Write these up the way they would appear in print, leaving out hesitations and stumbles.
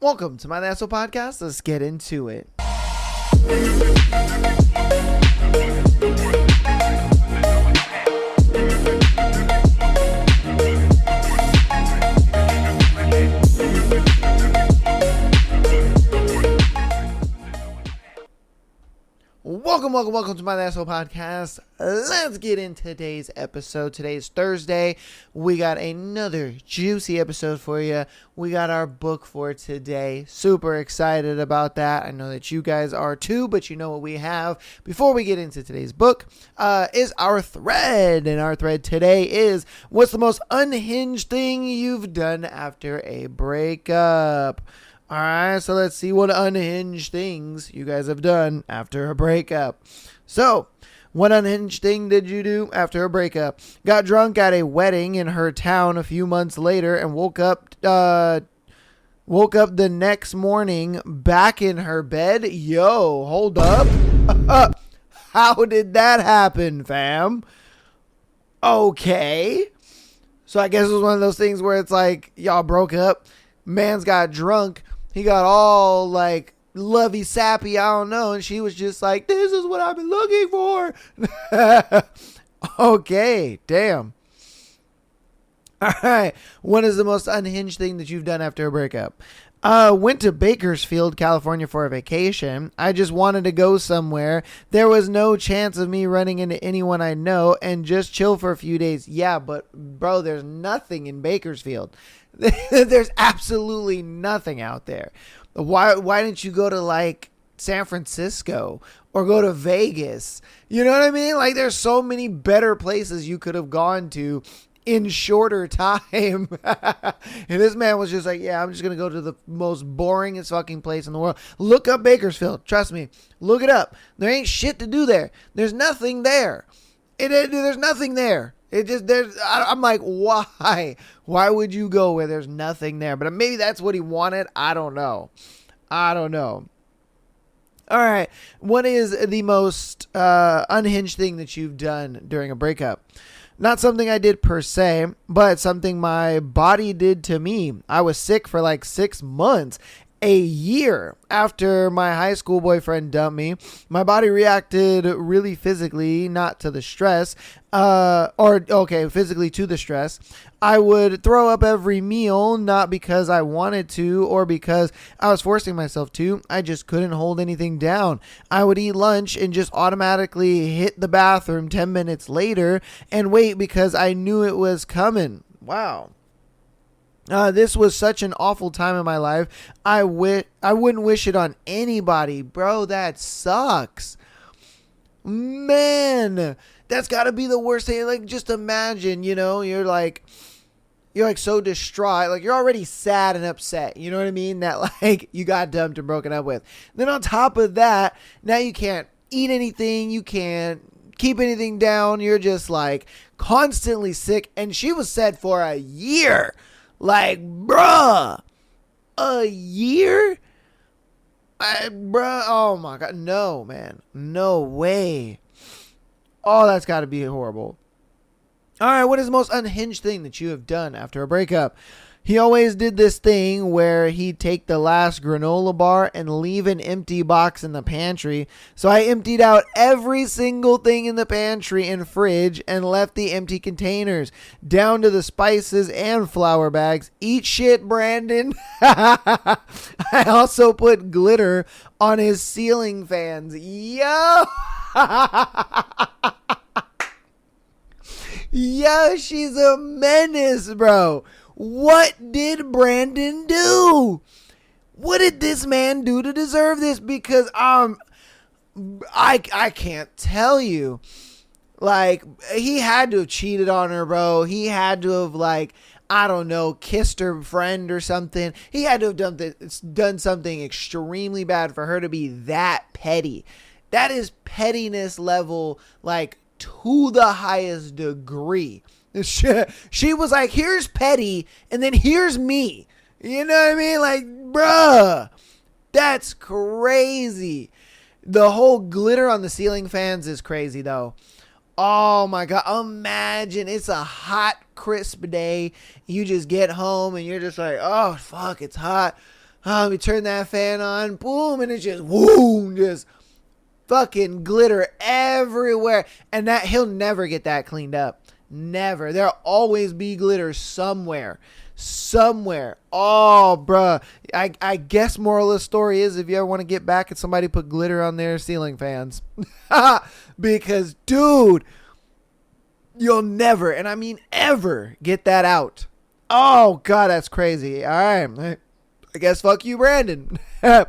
Welcome to my Asshole Podcast. Let's get into it. Welcome to my Asshole Podcast. Let's get into today's episode. Today's Thursday. We got another juicy episode for you. We got our book for today. Super excited about that. I know that you guys are too, but you know what we have. Before we get into today's book, is our thread. And our thread today is, what's the most unhinged thing you've done after a breakup? All right, so let's see what unhinged things you guys have done after a breakup. So, what unhinged thing did you do after a breakup? Got drunk at a wedding in her town a few months later and woke up the next morning back in her bed. Yo, hold up. How did that happen, fam? Okay. So I guess it was one of those things where it's like y'all broke up. Man's got drunk. He got all like lovey sappy, I don't know, and she was just like, this is what I've been looking for. Okay, damn. All right, what is the most unhinged thing that you've done after a breakup? Went to Bakersfield, California for a vacation. I just wanted to go somewhere. There was no chance of me running into anyone I know and just chill for a few days. Yeah, but bro, there's nothing in Bakersfield. There's absolutely nothing out there. Why didn't you go to like San Francisco or go to Vegas? You know what I mean? Like there's so many better places you could have gone to in shorter time. And this man was just like, yeah, I'm just going to go to the most boringest fucking place in the world. Look up Bakersfield. Trust me. Look it up. There ain't shit to do there. There's nothing there. There's nothing there. I'm like, why? Why would you go where there's nothing there? But maybe that's what he wanted. I don't know. All right. What is the most unhinged thing that you've done during a breakup? Not something I did per se, but something my body did to me. I was sick for like 6 months. A year after my high school boyfriend dumped me, my body reacted really physically, not to the stress, physically to the stress. I would throw up every meal, not because I wanted to or because I was forcing myself to. I just couldn't hold anything down. I would eat lunch and just automatically hit the bathroom 10 minutes later and wait because I knew it was coming. Wow. This was such an awful time in my life. I wouldn't wish it on anybody. Bro, that sucks. Man, that's got to be the worst thing. Like, just imagine, you're like so distraught. Like, you're already sad and upset. You know what I mean? That, like, you got dumped and broken up with. Then on top of that, now you can't eat anything. You can't keep anything down. You're just, like, constantly sick. And she was sad for a year. Like, bruh, a year? Bruh, oh my God. No, man. No way. Oh, that's got to be horrible. All right, what is the most unhinged thing that you have done after a breakup? He always did this thing where he'd take the last granola bar and leave an empty box in the pantry. So I emptied out every single thing in the pantry and fridge and left the empty containers, down to the spices and flour bags. Eat shit, Brandon. I also put glitter on his ceiling fans. Yo! Yo, she's a menace, bro. What did Brandon do? What did this man do to deserve this? Because I can't tell you. Like, he had to have cheated on her, bro. He had to have, like, I don't know, kissed her friend or something. He had to have done something extremely bad for her to be that petty. That is pettiness level, like, to the highest degree. She was like, here's petty, and then here's me. You know what I mean? Like, bruh, that's crazy. The whole glitter on the ceiling fans is crazy, though. Oh, my God. Imagine it's a hot, crisp day. You just get home, and you're just like, oh, fuck, it's hot. We turn that fan on, boom, and it's just whoom, just fucking glitter everywhere. And that he'll never get that cleaned up. Never. There'll always be glitter somewhere. Oh, bruh. I guess moral of the story is if you ever want to get back at somebody, put glitter on their ceiling fans. Because, dude, you'll never, and I mean ever, get that out. Oh, God, that's crazy. All right. I guess fuck you, Brandon. All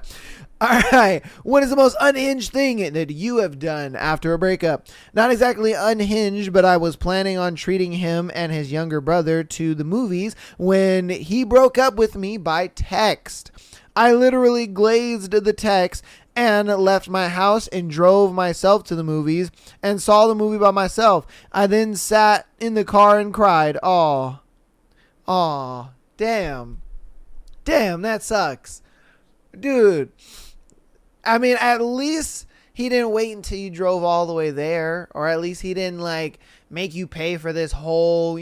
right. What is the most unhinged thing that you have done after a breakup? Not exactly unhinged, but I was planning on treating him and his younger brother to the movies when he broke up with me by text. I literally glazed the text and left my house and drove myself to the movies and saw the movie by myself. I then sat in the car and cried. Aw, damn, that sucks. Dude, I mean, at least he didn't wait until you drove all the way there, or at least he didn't like make you pay for this whole,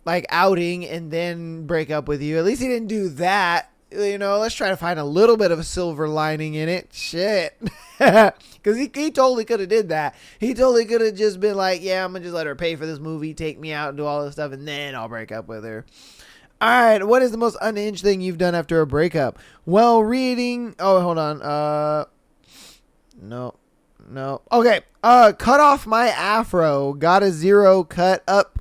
like outing and then break up with you. At least he didn't do that. Let's try to find a little bit of a silver lining in it. Shit. Because he totally could have did that. He totally could have just been like, yeah, I'm going to just let her pay for this movie, take me out and do all this stuff, and then I'll break up with her. All right, what is the most unhinged thing you've done after a breakup? Well, reading... Oh, hold on. No. Okay, cut off my afro. Got a zero cut up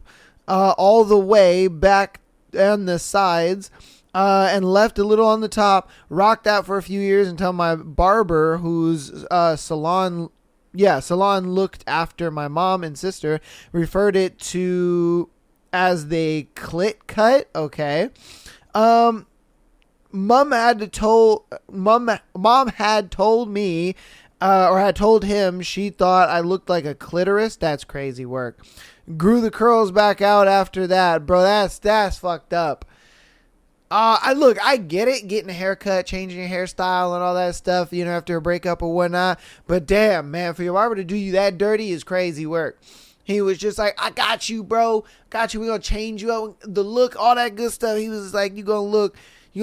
all the way back on the sides. And left a little on the top, rocked that for a few years until my barber, whose salon looked after my mom and sister, referred it to as the clit cut. Okay. Mom had told me, or had told him she thought I looked like a clitoris. That's crazy work. Grew the curls back out after that, bro. That's fucked up. I get it, getting a haircut, changing your hairstyle and all that stuff, after a breakup or whatnot. But damn, man, for your barber to do you that dirty is crazy work. He was just like, I got you, bro. Got you. We're going to change you up. The look, all that good stuff. He was like, you're going to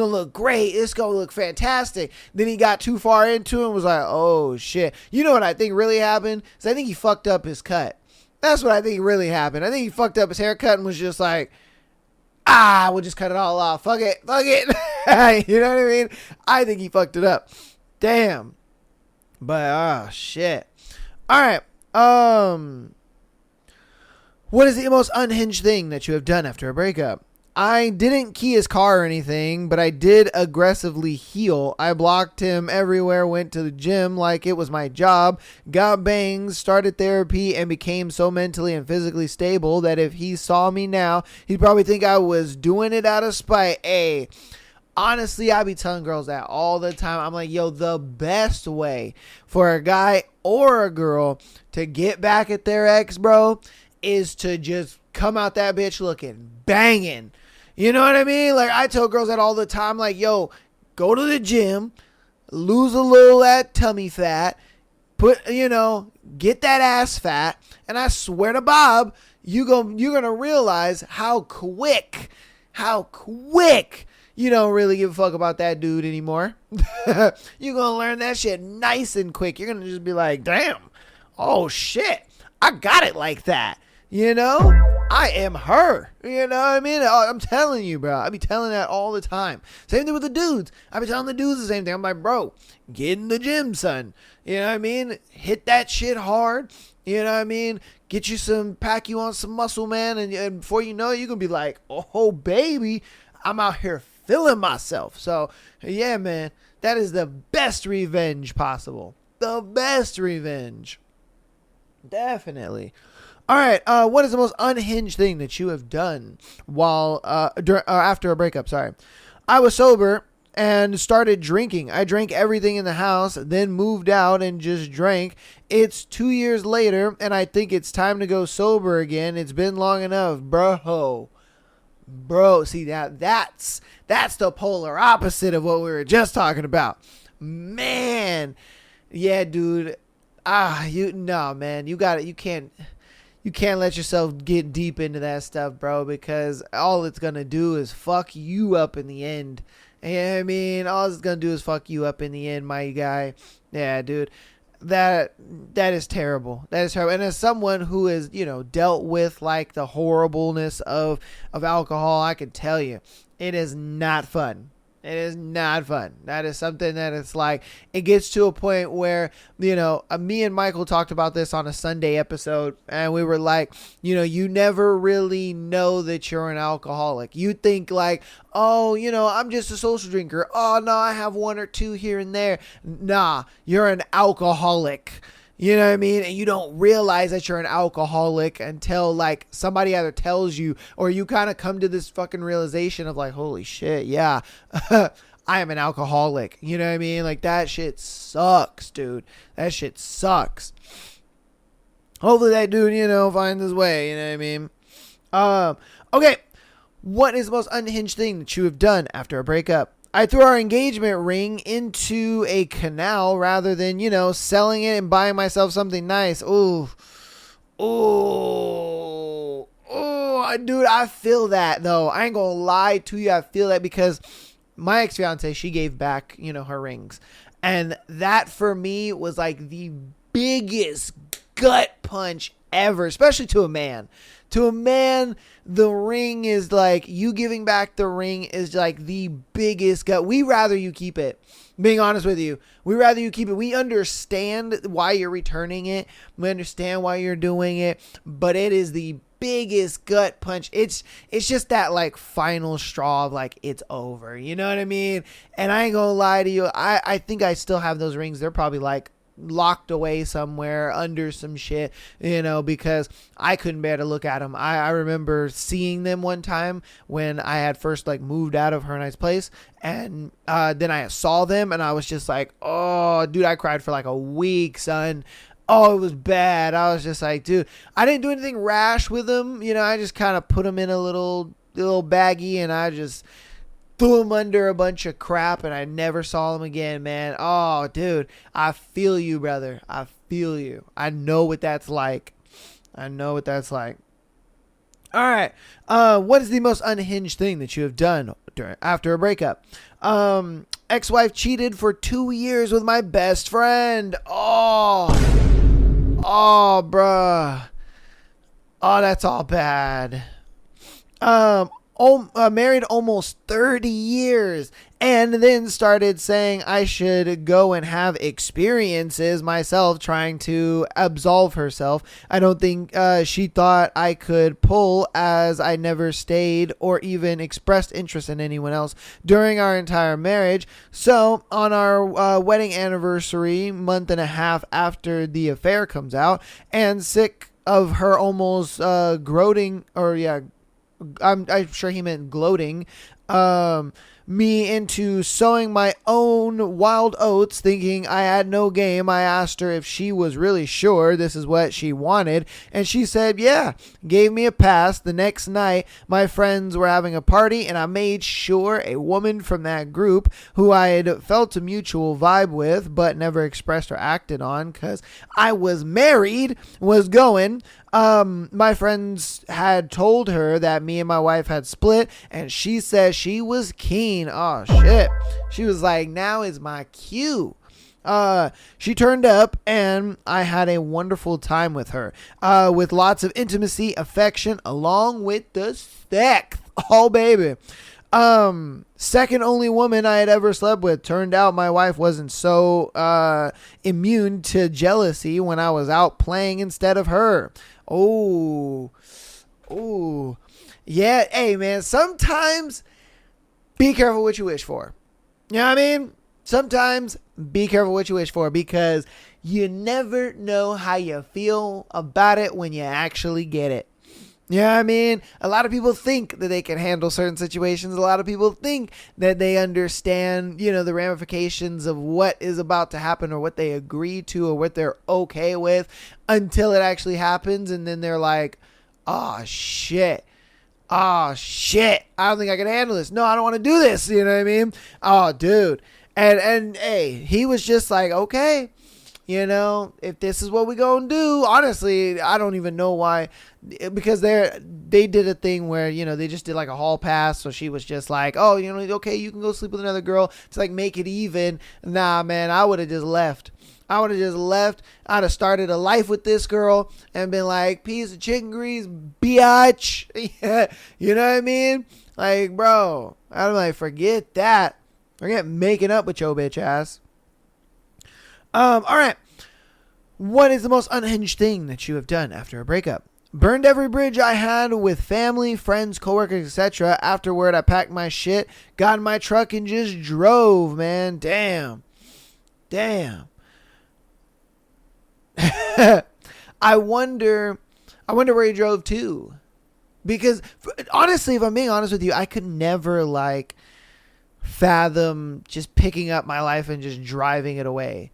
look great. It's going to look fantastic. Then he got too far into it and was like, oh, shit. You know what I think really happened? Is I think he fucked up his cut. That's what I think really happened. I think he fucked up his haircut and was just like, we'll just cut it all off. Fuck it. You know what I mean? I think he fucked it up. Damn. But, shit. All right. What is the most unhinged thing that you have done after a breakup? I didn't key his car or anything, but I did aggressively heal. I blocked him everywhere, went to the gym like it was my job, got bangs, started therapy, and became so mentally and physically stable that if he saw me now, he'd probably think I was doing it out of spite. Hey, honestly, I be telling girls that all the time. I'm like, yo, the best way for a guy or a girl to get back at their ex, bro, is to just come out that bitch looking banging. You know what I mean? Like, I tell girls that all the time, like, yo, go to the gym, lose a little that tummy fat, get that ass fat, and I swear to Bob, you're going to realize how quick you don't really give a fuck about that dude anymore. You're going to learn that shit nice and quick. You're going to just be like, damn, oh shit, I got it like that. I am her. You know what I mean? I'm telling you, bro. I be telling that all the time. Same thing with the dudes. I be telling the dudes the same thing. I'm like, bro, get in the gym, son. You know what I mean? Hit that shit hard. You know what I mean? Pack you on some muscle, man. And before you know it, you're going to be like, oh, baby, I'm out here feeling myself. So, yeah, man, that is the best revenge possible. The best revenge. Definitely. All right, what is the most unhinged thing that you have done while after a breakup? Sorry. I was sober and started drinking. I drank everything in the house, then moved out and just drank. It's 2 years later, and I think it's time to go sober again. It's been long enough, bro. See, that's the polar opposite of what we were just talking about. Man, yeah, dude. Man, you got it. You can't You can't let yourself get deep into that stuff, bro, because all it's going to do is fuck you up in the end. You know what I mean? All it's going to do is fuck you up in the end, my guy. Yeah, dude. That is terrible. That is terrible. And as someone who has, dealt with like the horribleness of alcohol, I can tell you, it is not fun. It is not fun. That is something that it's like, it gets to a point where, me and Michael talked about this on a Sunday episode, and we were like, you never really know that you're an alcoholic. You think like, oh, I'm just a social drinker. Oh, no, I have one or two here and there. Nah, you're an alcoholic. You know what I mean? And you don't realize that you're an alcoholic until like somebody either tells you, or you kind of come to this fucking realization of like, holy shit, yeah, I am an alcoholic. You know what I mean? Like that shit sucks, dude. That shit sucks. Hopefully that dude, finds his way. You know what I mean? Okay. What is the most unhinged thing that you have done after a breakup? I threw our engagement ring into a canal rather than, selling it and buying myself something nice. Ooh. Dude, I feel that, though. I ain't gonna lie to you. I feel that because my ex-fiance, she gave back, her rings. And that, for me, was like the biggest gut punch ever, especially to a man. To a man, the ring is like, you giving back the ring is like the biggest gut. We rather you keep it. Being honest with you, we rather you keep it. We understand why you're returning it. We understand why you're doing it, but it is the biggest gut punch. It's just that like final straw of like, it's over. You know what I mean? And I ain't gonna lie to you. I think I still have those rings. They're probably like locked away somewhere under some shit, because I couldn't bear to look at them. I remember seeing them one time when I had first like moved out of her and I's place, and then I saw them and I was just like, oh dude, I cried for like a week, son. Oh, it was bad. I was just like, dude, I didn't do anything rash with them. I just kind of put them in a little baggie, and I just threw him under a bunch of crap, and I never saw him again, man. Oh, dude, I feel you, brother. I feel you. I know what that's like. All right. What is the most unhinged thing that you have done after a breakup? Ex-wife cheated for 2 years with my best friend. Oh, bruh. Oh, that's all bad. Married almost 30 years, and then started saying I should go and have experiences myself, trying to absolve herself. I don't think she thought I could pull, as I never stayed or even expressed interest in anyone else during our entire marriage. So on our wedding anniversary, month and a half after the affair comes out, and sick of her almost gloating, I'm sure he meant gloating, me into sowing my own wild oats, thinking I had no game. I asked her if she was really sure this is what she wanted, and she said yeah, gave me a pass. The next night, my friends were having a party, and I made sure a woman from that group, who I had felt a mutual vibe with but never expressed or acted on because I was married, was going. My friends had told her that me and my wife had split, and she said she was keen. Oh shit. She was like, now is my cue. She turned up, and I had a wonderful time with her, with lots of intimacy, affection, along with the sex. Oh baby. Second only woman I had ever slept with. Turned out my wife wasn't so immune to jealousy when I was out playing instead of her. Oh, yeah. Hey man, sometimes be careful what you wish for. You know what I mean? Sometimes be careful what you wish for, because you never know how you feel about it when you actually get it. You know what I mean? A lot of people think that they can handle certain situations. A lot of people think that they understand, the ramifications of what is about to happen, or what they agree to, or what they're okay with, until it actually happens. And then they're like, oh shit. I don't think I can handle this. No, I don't want to do this. You know what I mean? Oh, dude. And hey, he was just like, okay, You know, if this is what we gonna do, honestly, I don't even know why, because they did a thing where, you know, they just did like a hall pass. So she was just like, oh, you know, okay, you can go sleep with another girl to like make it even. Nah, man, I would have just left. I'd have started a life with this girl and been like, piece of chicken grease, biatch. You know what I mean? Like, bro, I'm like, forget that. Forget making up with your bitch ass. All right. What is the most unhinged thing that you have done after a breakup? Burned every bridge I had with family, friends, coworkers, etc. Afterward, I packed my shit, got in my truck, and just drove, man. Damn. I wonder where you drove to. Because, honestly, if I'm being honest with you, I could never, like, fathom just picking up my life and just driving it away.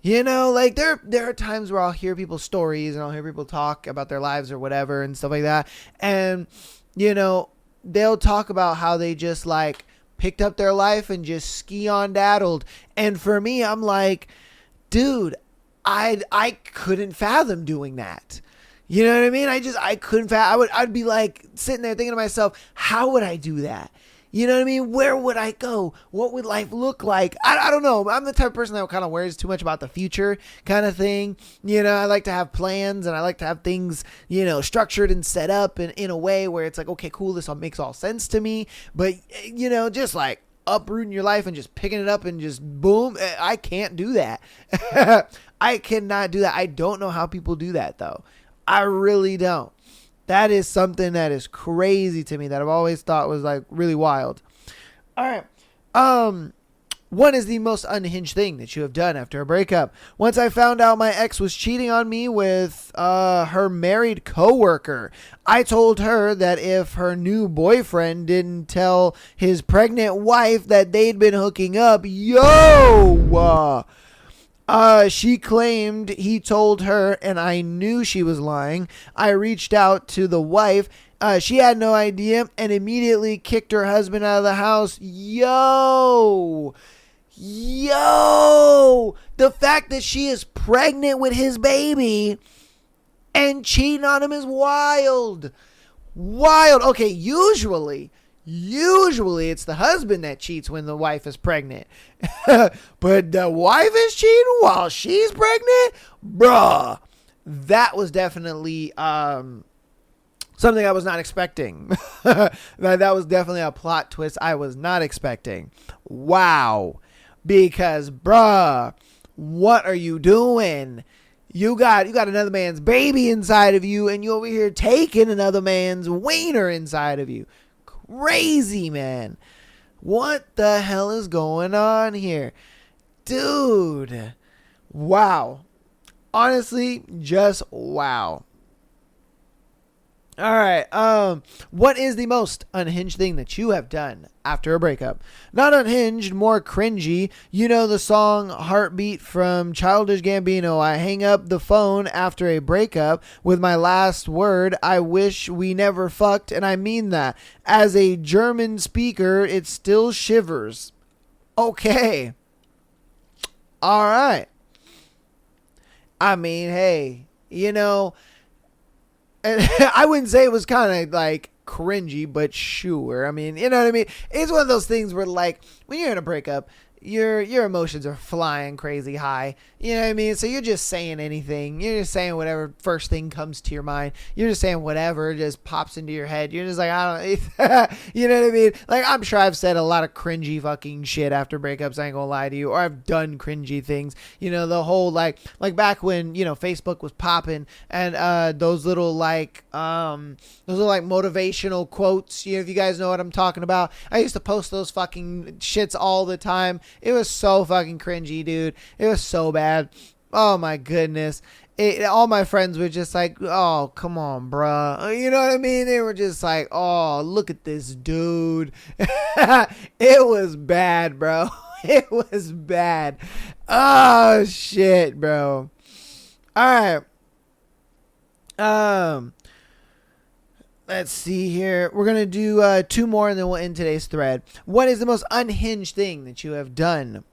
You know, like there are times where I'll hear people's stories and I'll hear people talk about their lives or whatever and stuff like that. And, you know, they'll talk about how they just like picked up their life and just ski on daddled. And for me, I'm like, dude, I couldn't fathom doing that. You know what I mean? I couldn't fathom. I'd be like sitting there thinking to myself, how would I do that? You know what I mean? Where would I go? What would life look like? I don't know. I'm the type of person that kind of worries too much about the future kind of thing. You know, I like to have plans and I like to have things, you know, structured and set up in a way where it's like, okay, cool, this all makes all sense to me. But, you know, just like uprooting your life and just picking it up and just boom, I can't do that. I cannot do that. I don't know how people do that, though. I really don't. That is something that is crazy to me that I've always thought was like really wild. All right. What is the most unhinged thing that you have done after a breakup? Once I found out my ex was cheating on me with her married coworker, I told her that if her new boyfriend didn't tell his pregnant wife that they'd been hooking up, she claimed he told her, and I knew she was lying. I reached out to the wife. She had no idea and immediately kicked her husband out of the house. Yo! The fact that she is pregnant with his baby and cheating on him is wild. Okay, usually it's the husband that cheats when the wife is pregnant. But the wife is cheating while she's pregnant? Bruh. That was definitely something I was not expecting. That was definitely a plot twist I was not expecting. Wow. Because, bruh, what are you doing? You got another man's baby inside of you, and you over here taking another man's wiener inside of you. Crazy, man. What the hell is going on here? Dude. Wow. Honestly, just wow. All right. What is the most unhinged thing that you have done after a breakup? Not unhinged, more cringy. You know the song Heartbeat from Childish Gambino. I hang up the phone after a breakup with my last word, I wish we never fucked, and I mean that. As a German speaker, it still shivers. Okay. All right. I mean, hey, you know, I wouldn't say it was kind of like cringy, but sure. I mean, you know what I mean? It's one of those things where like when you're in a breakup, your emotions are flying crazy high. You know what I mean? So you're just saying anything. You're just saying whatever first thing comes to your mind. You're just saying whatever just pops into your head. You're just like, I don't you know what I mean? Like, I'm sure I've said a lot of cringy fucking shit after breakups. I ain't gonna lie to you. Or I've done cringy things. You know, the whole like back when, you know, Facebook was popping and those little motivational quotes. You know, if you guys know what I'm talking about. I used to post those fucking shits all the time. It was so fucking cringy, dude. It was so bad. Oh my goodness. All my friends were just like, oh, come on, bruh. You know what I mean? They were just like, oh, look at this dude. It was bad, bro. It was bad. Oh, shit, bro. All right. Let's see here. We're going to do 2 more and then we'll end today's thread. What is the most unhinged thing that you have done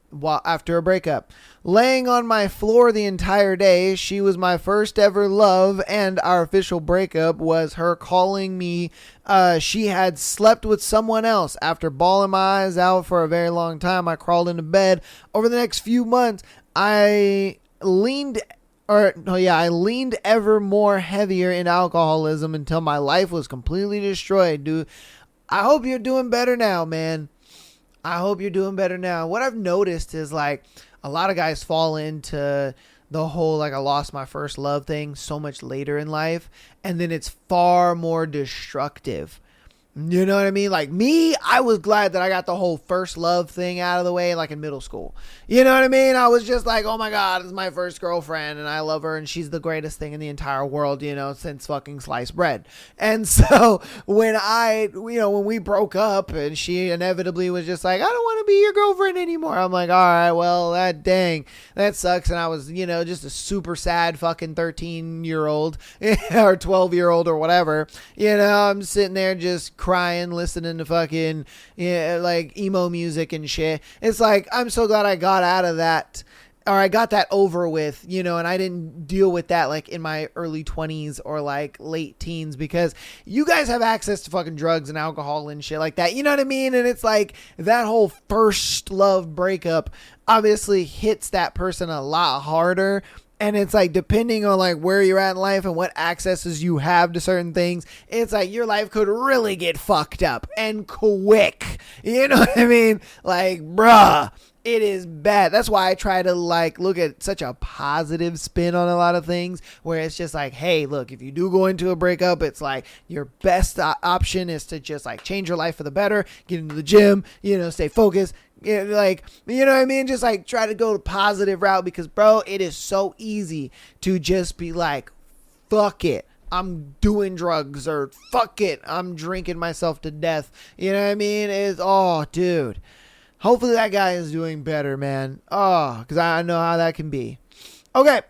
after a breakup? Laying on my floor the entire day. She was my first ever love, and our official breakup was her calling me. She had slept with someone else. After bawling my eyes out for a very long time, I crawled into bed. Over the next few months, I leaned ever more heavier in alcoholism until my life was completely destroyed, dude. I hope you're doing better now, man. I hope you're doing better now. What I've noticed is like a lot of guys fall into the whole like I lost my first love thing so much later in life, and then it's far more destructive. You know what I mean? Like me, I was glad that I got the whole first love thing out of the way, like in middle school. You know what I mean? I was just like, oh my God, it's my first girlfriend and I love her and she's the greatest thing in the entire world, you know, since fucking sliced bread. And so when when we broke up and she inevitably was just like, I don't want to be your girlfriend anymore. I'm like, all right, well, that sucks. And I was, just a super sad fucking 13-year-old or 12-year-old or whatever. I'm sitting there just crying, listening to fucking like emo music and shit. It's like, I'm so glad I got out of that, or I got that over with, and I didn't deal with that like in my early 20s or like late teens, because you guys have access to fucking drugs and alcohol and shit like that. You know what I mean? And it's like that whole first love breakup obviously hits that person a lot harder. And it's like, depending on like where you're at in life and what accesses you have to certain things, it's like your life could really get fucked up and quick. You know what I mean? Like, bruh, it is bad. That's why I try to like look at such a positive spin on a lot of things, where it's just like, hey, look, if you do go into a breakup, it's like your best option is to just like change your life for the better, get into the gym, stay focused. Like, you know what I mean? Just like try to go the positive route, because bro, it is so easy to just be like, fuck it, I'm doing drugs, or fuck it, I'm drinking myself to death. You know what I mean? Dude, hopefully that guy is doing better, man. Because I know how that can be. Okay,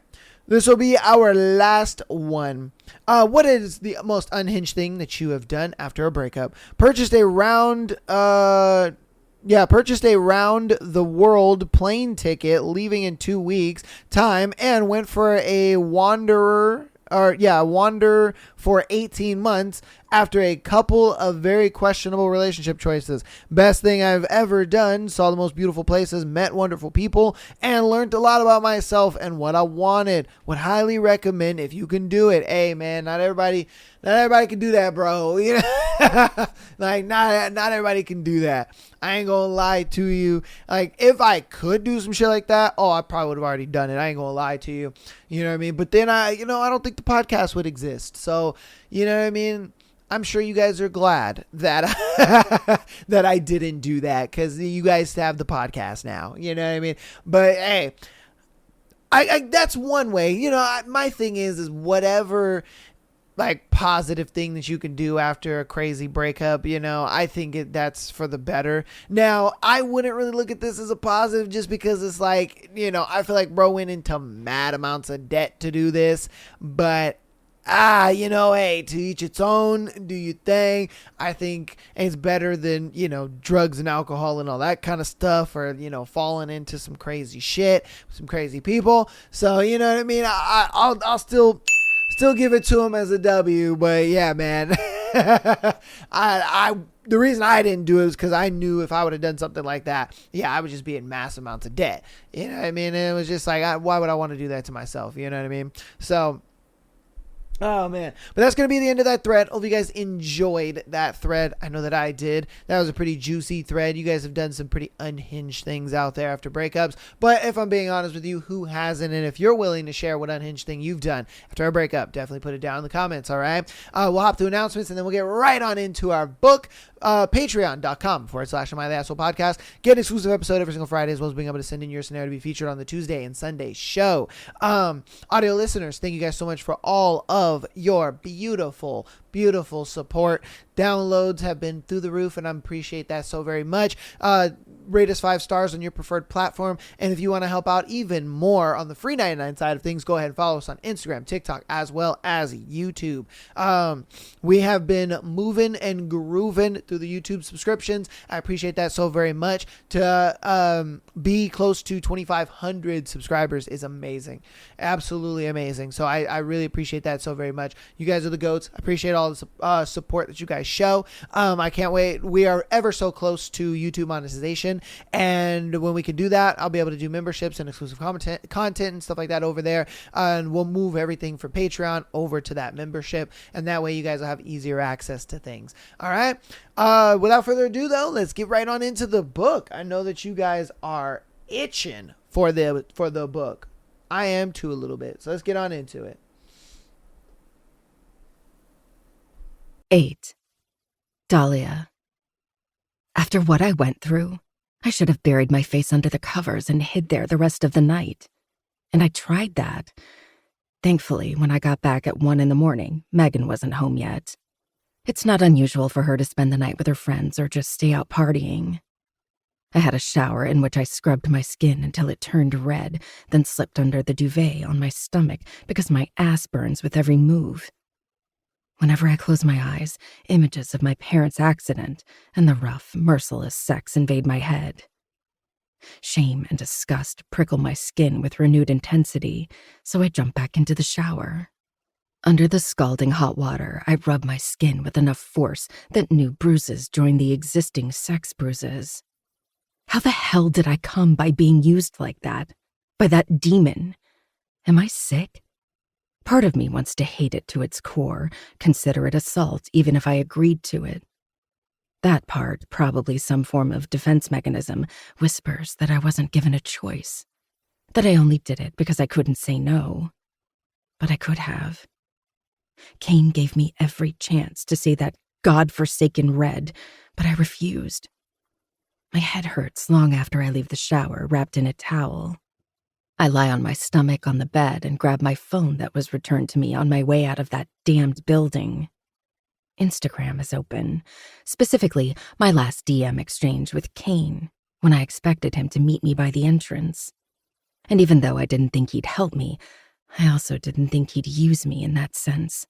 this will be our last one. What is the most unhinged thing that you have done after a breakup? Purchased a round the world plane ticket, leaving in 2 weeks time, and went for a wander for 18 months after a couple of very questionable relationship choices. Best thing I've ever done. Saw the most beautiful places, met wonderful people, and learned a lot about myself and what I wanted. Would highly recommend if you can do it. Hey man, not everybody can do that, bro. Like not everybody can do that. I ain't gonna lie to you. Like if I could do some shit like that, I probably would have already done it. I ain't gonna lie to you. You know what I mean? But then I don't think the podcast would exist. So, you know what I mean? I'm sure you guys are glad that that I didn't do that, because you guys have the podcast now. You know what I mean? But hey, I that's one way. My thing is whatever like positive thing that you can do after a crazy breakup, I think that's for the better. Now, I wouldn't really look at this as a positive, just because it's like, I feel like bro went into mad amounts of debt to do this, but hey, to each its own, do your thing. I think it's better than, drugs and alcohol and all that kind of stuff, or, falling into some crazy shit, some crazy people. So, you know what I mean? I'll still give it to him as a W, but yeah, man. The reason I didn't do it is because I knew if I would have done something like that, I would just be in mass amounts of debt. You know what I mean? And it was just like, why would I want to do that to myself? You know what I mean? So, oh man, but that's going to be the end of that thread. Hope you guys enjoyed that thread. I know that I did. That was a pretty juicy thread. You guys have done some pretty unhinged things out there after breakups, but if I'm being honest with you, who hasn't? And if you're willing to share what unhinged thing you've done after a breakup, definitely put it down in the comments. All right. We'll hop to announcements and then we'll get right on into our book. Patreon.com/Am I the Asshole Podcast. Get an exclusive episode every single Friday, as well as being able to send in your scenario to be featured on the Tuesday and Sunday show. Audio listeners, thank you guys so much for all of your beautiful support. Downloads have been through the roof, and I appreciate that so very much. rate us 5 stars on your preferred platform. And if you want to help out even more on the free 99 side of things, go ahead and follow us on Instagram, TikTok, as well as YouTube. We have been moving and grooving through the YouTube subscriptions. I appreciate that so very much. To be close to 2,500 subscribers is amazing. Absolutely amazing. So I really appreciate that so very much. You guys are the GOATs. I appreciate all the support that you guys show. I can't wait. We are ever so close to YouTube monetization, and when we can do that, I'll be able to do memberships and exclusive content and stuff like that over there, and we'll move everything from Patreon over to that membership, and that way you guys will have easier access to things. All right. Without further ado, though, let's get right on into the book. I know that you guys are itching for the book. I am too, a little bit. So let's get on into it. 8. Dahlia. After what I went through, I should have buried my face under the covers and hid there the rest of the night. And I tried that. Thankfully, when I got back at 1 a.m, Megan wasn't home yet. It's not unusual for her to spend the night with her friends or just stay out partying. I had a shower in which I scrubbed my skin until it turned red, then slipped under the duvet on my stomach because my ass burns with every move. Whenever I close my eyes, images of my parents' accident and the rough, merciless sex invade my head. Shame and disgust prickle my skin with renewed intensity, so I jump back into the shower. Under the scalding hot water, I rub my skin with enough force that new bruises join the existing sex bruises. How the hell did I come by being used like that? By that demon? Am I sick? Part of me wants to hate it to its core, consider it assault even if I agreed to it. That part, probably some form of defense mechanism, whispers that I wasn't given a choice, that I only did it because I couldn't say no. But I could have. Cain gave me every chance to say that God-forsaken red, but I refused. My head hurts long after I leave the shower, wrapped in a towel. I lie on my stomach on the bed and grab my phone that was returned to me on my way out of that damned building. Instagram is open, specifically my last DM exchange with Cain, when I expected him to meet me by the entrance. And even though I didn't think he'd help me, I also didn't think he'd use me in that sense.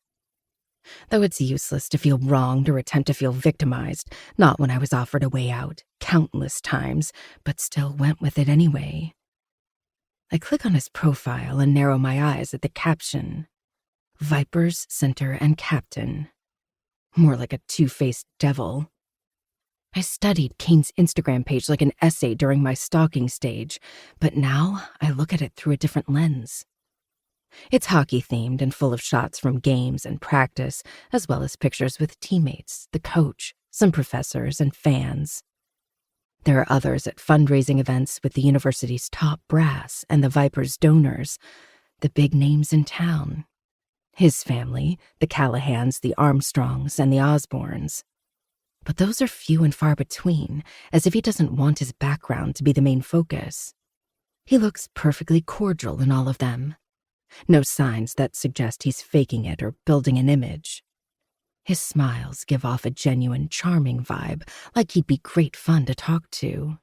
Though it's useless to feel wronged or attempt to feel victimized, not when I was offered a way out countless times, but still went with it anyway. I click on his profile and narrow my eyes at the caption. Vipers, Center, and Captain. More like a two-faced devil. I studied Cain's Instagram page like an essay during my stalking stage, but now I look at it through a different lens. It's hockey-themed and full of shots from games and practice, as well as pictures with teammates, the coach, some professors, and fans. There are others at fundraising events with the university's top brass and the Vipers' donors, the big names in town. His family, the Callahans, the Armstrongs, and the Osborns. But those are few and far between, as if he doesn't want his background to be the main focus. He looks perfectly cordial in all of them. No signs that suggest he's faking it or building an image. His smiles give off a genuine, charming vibe, like he'd be great fun to talk to.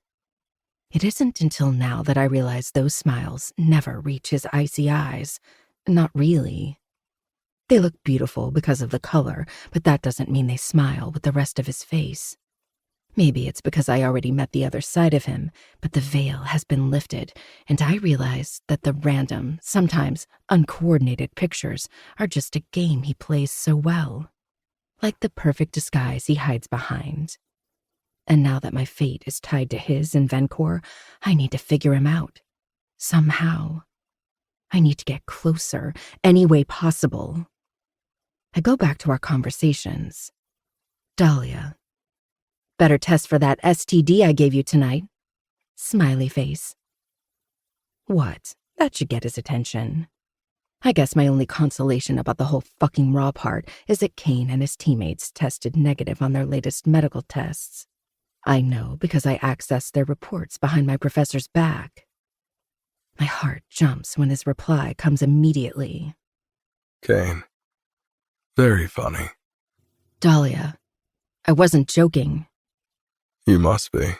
It isn't until now that I realize those smiles never reach his icy eyes. Not really. They look beautiful because of the color, but that doesn't mean they smile with the rest of his face. Maybe it's because I already met the other side of him, but the veil has been lifted, and I realize that the random, sometimes uncoordinated pictures are just a game he plays so well. Like the perfect disguise he hides behind. And now that my fate is tied to his in Vencor, I need to figure him out. Somehow. I need to get closer, any way possible. I go back to our conversations. Dahlia. Better test for that STD I gave you tonight. Smiley face. What? That should get his attention. I guess my only consolation about the whole fucking raw part is that Cain and his teammates tested negative on their latest medical tests. I know because I accessed their reports behind my professor's back. My heart jumps when his reply comes immediately. Cain. Very funny. Dahlia. I wasn't joking. You must be.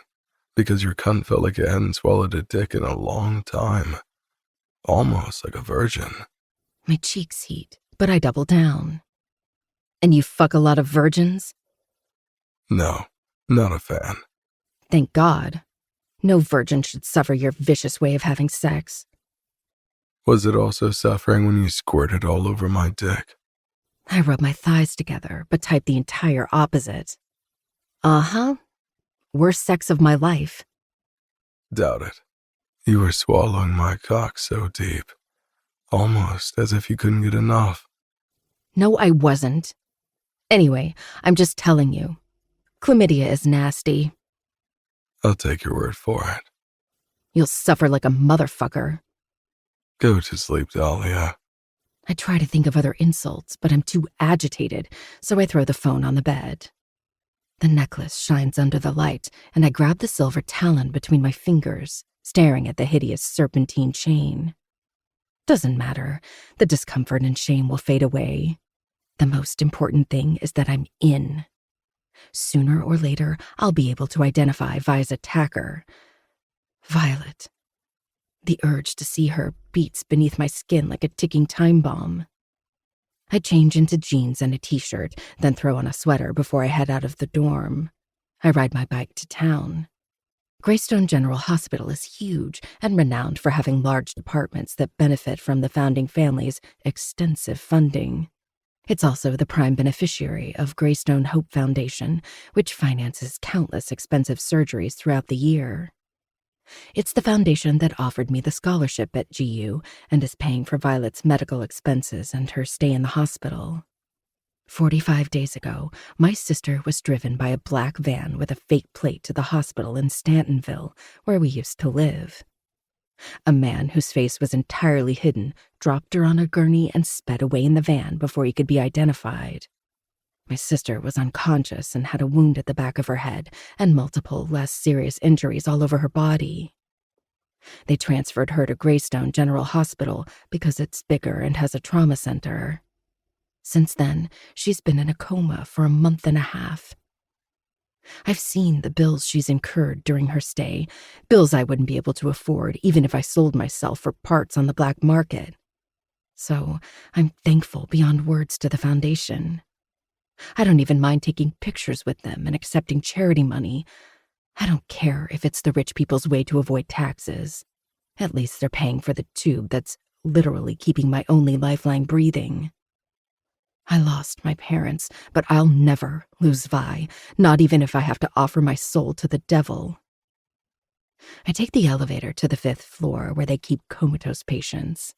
because your cunt felt like it hadn't swallowed a dick in a long time. Almost like a virgin. My cheeks heat, but I double down. And you fuck a lot of virgins? No, not a fan. Thank God. No virgin should suffer your vicious way of having sex. Was it also suffering when you squirted all over my dick? I rub my thighs together, but type the entire opposite. Uh-huh. Worst sex of my life. Doubt it. You were swallowing my cock so deep. Almost as if you couldn't get enough. No, I wasn't. Anyway, I'm just telling you. Chlamydia is nasty. I'll take your word for it. You'll suffer like a motherfucker. Go to sleep, Dahlia. I try to think of other insults, but I'm too agitated, so I throw the phone on the bed. The necklace shines under the light, and I grab the silver talon between my fingers, staring at the hideous serpentine chain. Doesn't matter. The discomfort and shame will fade away. The most important thing is that I'm in. Sooner or later, I'll be able to identify Vi's attacker. Violet. The urge to see her beats beneath my skin like a ticking time bomb. I change into jeans and a t-shirt, then throw on a sweater before I head out of the dorm. I ride my bike to town. Greystone General Hospital is huge and renowned for having large departments that benefit from the founding family's extensive funding. It's also the prime beneficiary of Greystone Hope Foundation, which finances countless expensive surgeries throughout the year. It's the foundation that offered me the scholarship at GU and is paying for Violet's medical expenses and her stay in the hospital. 45 days ago, my sister was driven by a black van with a fake plate to the hospital in Stantonville, where we used to live. A man whose face was entirely hidden dropped her on a gurney and sped away in the van before he could be identified. My sister was unconscious and had a wound at the back of her head and multiple less serious injuries all over her body. They transferred her to Greystone General Hospital because it's bigger and has a trauma center. Since then, she's been in a coma for a month and a half. I've seen the bills she's incurred during her stay, bills I wouldn't be able to afford even if I sold myself for parts on the black market. So I'm thankful beyond words to the foundation. I don't even mind taking pictures with them and accepting charity money. I don't care if it's the rich people's way to avoid taxes. At least they're paying for the tube that's literally keeping my only lifeline breathing. I lost my parents, but I'll never lose Vi, not even if I have to offer my soul to the devil. I take the elevator to the 5th floor where they keep comatose patients.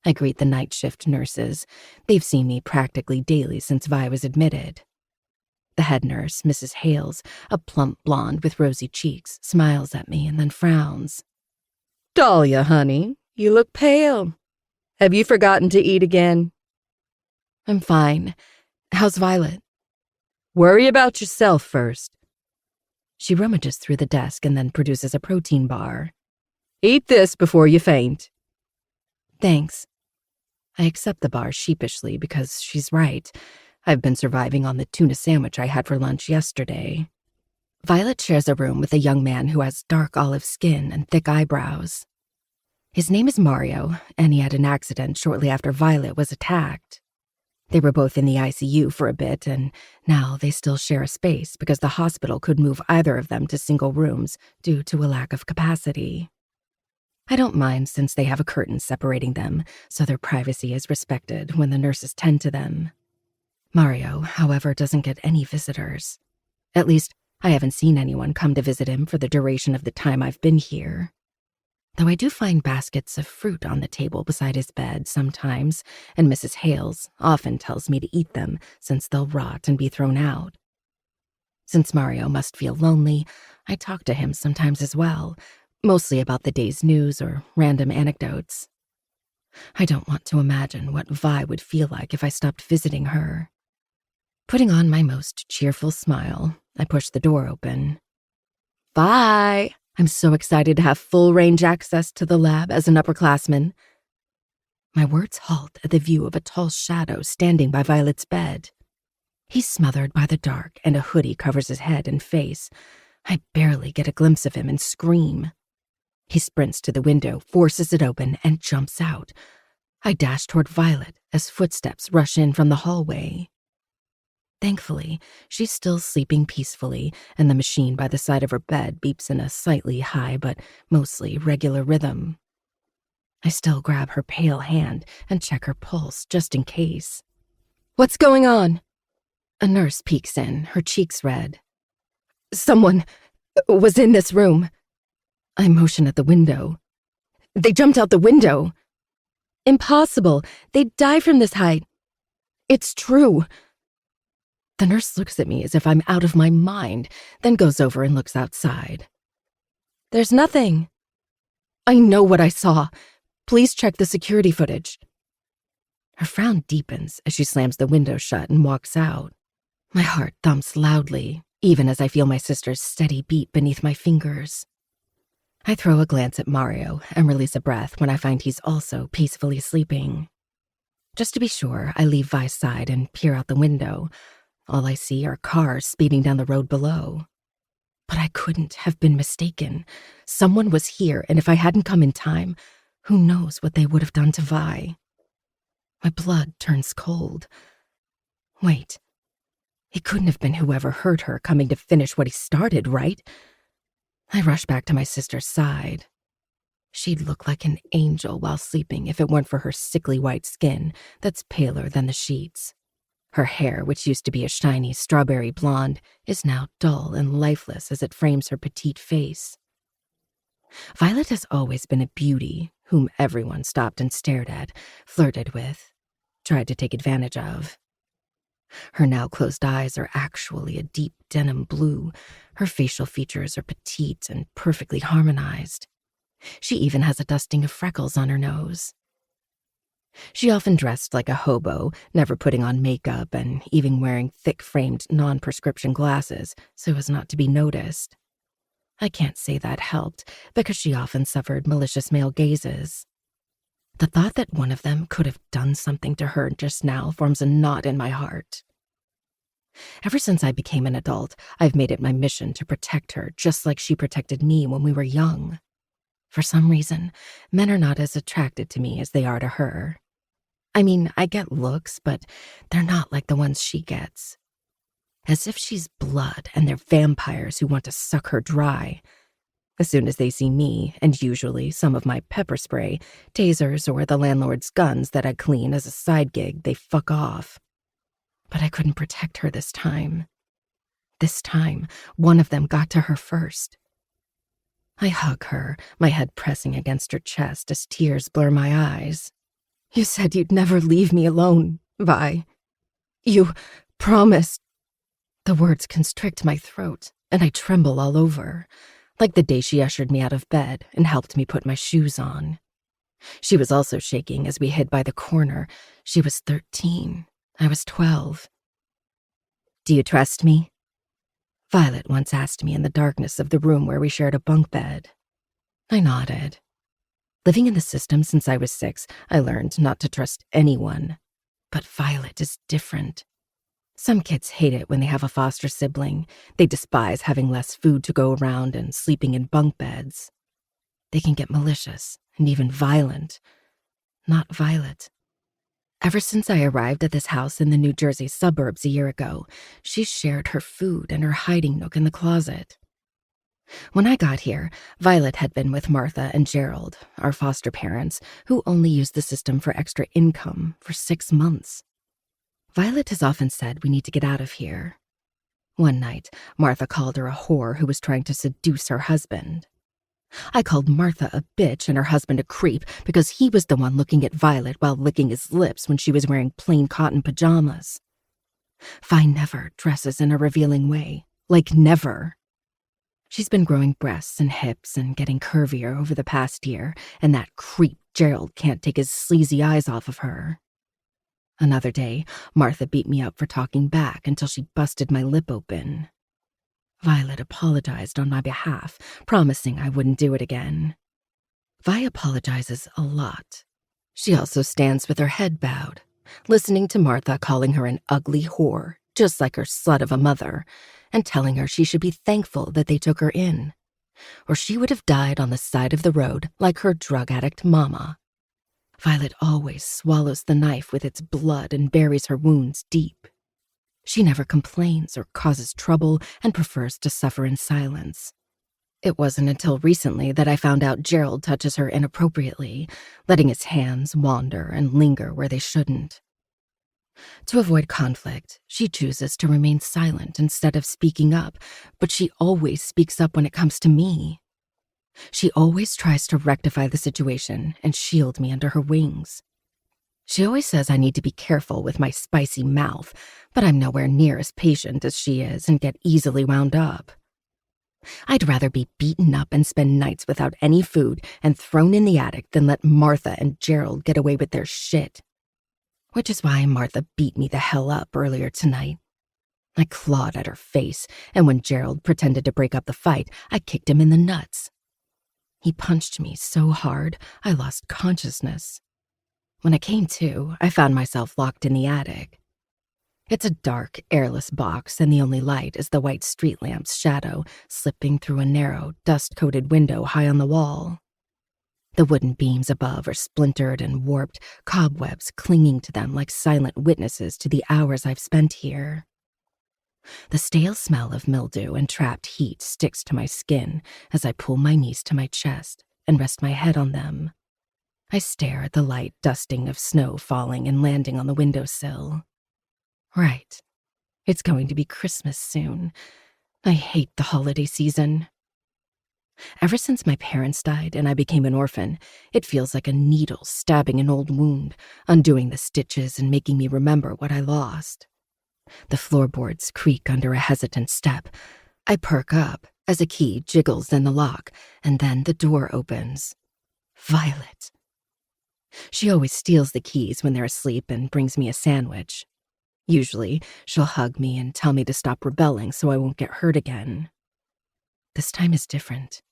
I greet the night shift nurses. They've seen me practically daily since Vi was admitted. The head nurse, Mrs. Hales, a plump blonde with rosy cheeks, smiles at me and then frowns. "Dahlia, honey, you look pale. Have you forgotten to eat again?" "I'm fine. How's Violet?" "Worry about yourself first." She rummages through the desk and then produces a protein bar. "Eat this before you faint." "Thanks." I accept the bar sheepishly because she's right. I've been surviving on the tuna sandwich I had for lunch yesterday. Violet shares a room with a young man who has dark olive skin and thick eyebrows. His name is Mario, and he had an accident shortly after Violet was attacked. They were both in the ICU for a bit, and now they still share a space because the hospital could move either of them to single rooms due to a lack of capacity. I don't mind since they have a curtain separating them, so their privacy is respected when the nurses tend to them. Mario, however, doesn't get any visitors. At least, I haven't seen anyone come to visit him for the duration of the time I've been here. Though I do find baskets of fruit on the table beside his bed sometimes, and Mrs. Hales often tells me to eat them since they'll rot and be thrown out. Since Mario must feel lonely, I talk to him sometimes as well, mostly about the day's news or random anecdotes. I don't want to imagine what Vi would feel like if I stopped visiting her. Putting on my most cheerful smile, I push the door open. Vi! I'm so excited to have full-range access to the lab as an upperclassman. My words halt at the view of a tall shadow standing by Violet's bed. He's smothered by the dark and a hoodie covers his head and face, I barely get a glimpse of him and scream. He sprints to the window, forces it open, and jumps out. I dash toward Violet as footsteps rush in from the hallway. Thankfully, she's still sleeping peacefully, and the machine by the side of her bed beeps in a slightly high but mostly regular rhythm. I still grab her pale hand and check her pulse just in case. "What's going on?" A nurse peeks in, her cheeks red. "Someone was in this room." I motion at the window. "They jumped out the window." "Impossible. They'd die from this height." "It's true." The nurse looks at me as if I'm out of my mind, then goes over and looks outside. "There's nothing." "I know what I saw. Please check the security footage." Her frown deepens as she slams the window shut and walks out. My heart thumps loudly, even as I feel my sister's steady beat beneath my fingers. I throw a glance at Mario and release a breath when I find he's also peacefully sleeping. Just to be sure, I leave Vi's side and peer out the window. All I see are cars speeding down the road below. But I couldn't have been mistaken. Someone was here, and if I hadn't come in time, who knows what they would have done to Vi. My blood turns cold. Wait. It couldn't have been whoever hurt her coming to finish what he started, right? I rush back to my sister's side. She'd look like an angel while sleeping if it weren't for her sickly white skin that's paler than the sheets. Her hair, which used to be a shiny strawberry blonde, is now dull and lifeless as it frames her petite face. Violet has always been a beauty whom everyone stopped and stared at, flirted with, tried to take advantage of. Her now closed eyes are actually a deep denim blue. Her facial features are petite and perfectly harmonized. She even has a dusting of freckles on her nose. She often dressed like a hobo, never putting on makeup and even wearing thick-framed non-prescription glasses so as not to be noticed. I can't say that helped, because she often suffered malicious male gazes. The thought that one of them could have done something to her just now forms a knot in my heart. Ever since I became an adult, I've made it my mission to protect her just like she protected me when we were young. For some reason, men are not as attracted to me as they are to her. I mean, I get looks, but they're not like the ones she gets. As if she's blood and they're vampires who want to suck her dry. As soon as they see me, and usually some of my pepper spray, tasers, or the landlord's guns that I clean as a side gig, they fuck off. But I couldn't protect her this time. This time, one of them got to her first. I hug her, my head pressing against her chest as tears blur my eyes. "You said you'd never leave me alone, Vi. You promised." The words constrict my throat, and I tremble all over, like the day she ushered me out of bed and helped me put my shoes on. She was also shaking as we hid by the corner. She was 13. I was 12. "Do you trust me?" Violet once asked me in the darkness of the room where we shared a bunk bed. I nodded. Living in the system since I was 6, I learned not to trust anyone. But Violet is different. Some kids hate it when they have a foster sibling. They despise having less food to go around and sleeping in bunk beds. They can get malicious and even violent. Not Violet. Ever since I arrived at this house in the New Jersey suburbs a year ago, she's shared her food and her hiding nook in the closet. When I got here, Violet had been with Martha and Gerald, our foster parents, who only used the system for extra income, for 6 months. Violet has often said we need to get out of here. One night, Martha called her a whore who was trying to seduce her husband. I called Martha a bitch and her husband a creep because he was the one looking at Violet while licking his lips when she was wearing plain cotton pajamas. Vi never dresses in a revealing way. Like never. She's been growing breasts and hips and getting curvier over the past year, and that creep Gerald can't take his sleazy eyes off of her. Another day, Martha beat me up for talking back until she busted my lip open. Violet apologized on my behalf, promising I wouldn't do it again. Vi apologizes a lot. She also stands with her head bowed, listening to Martha calling her an ugly whore just like her slut of a mother, and telling her she should be thankful that they took her in, or she would have died on the side of the road like her drug addict mama. Violet always swallows the knife with its blood and buries her wounds deep. She never complains or causes trouble and prefers to suffer in silence. It wasn't until recently that I found out Gerald touches her inappropriately, letting his hands wander and linger where they shouldn't. To avoid conflict, she chooses to remain silent instead of speaking up, but she always speaks up when it comes to me. She always tries to rectify the situation and shield me under her wings. She always says I need to be careful with my spicy mouth, but I'm nowhere near as patient as she is and get easily wound up. I'd rather be beaten up and spend nights without any food and thrown in the attic than let Martha and Gerald get away with their shit. Which is why Martha beat me the hell up earlier tonight. I clawed at her face, and when Gerald pretended to break up the fight, I kicked him in the nuts. He punched me so hard, I lost consciousness. When I came to, I found myself locked in the attic. It's a dark, airless box, and the only light is the white street lamp's shadow slipping through a narrow, dust-coated window high on the wall. The wooden beams above are splintered and warped, cobwebs clinging to them like silent witnesses to the hours I've spent here. The stale smell of mildew and trapped heat sticks to my skin as I pull my knees to my chest and rest my head on them. I stare at the light dusting of snow falling and landing on the windowsill. Right. It's going to be Christmas soon. I hate the holiday season. Ever since my parents died and I became an orphan, it feels like a needle stabbing an old wound, undoing the stitches and making me remember what I lost. The floorboards creak under a hesitant step. I perk up as a key jiggles in the lock, and then the door opens. Violet. She always steals the keys when they're asleep and brings me a sandwich. Usually, she'll hug me and tell me to stop rebelling so I won't get hurt again. This time is different.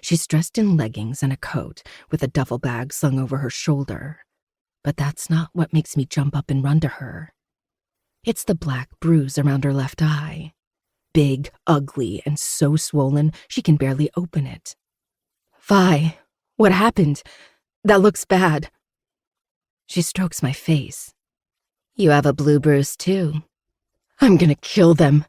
She's dressed in leggings and a coat with a duffel bag slung over her shoulder. But that's not what makes me jump up and run to her. It's the black bruise around her left eye. Big, ugly, and so swollen she can barely open it. Vi, what happened? That looks bad. She strokes my face. You have a blue bruise too. I'm gonna kill them.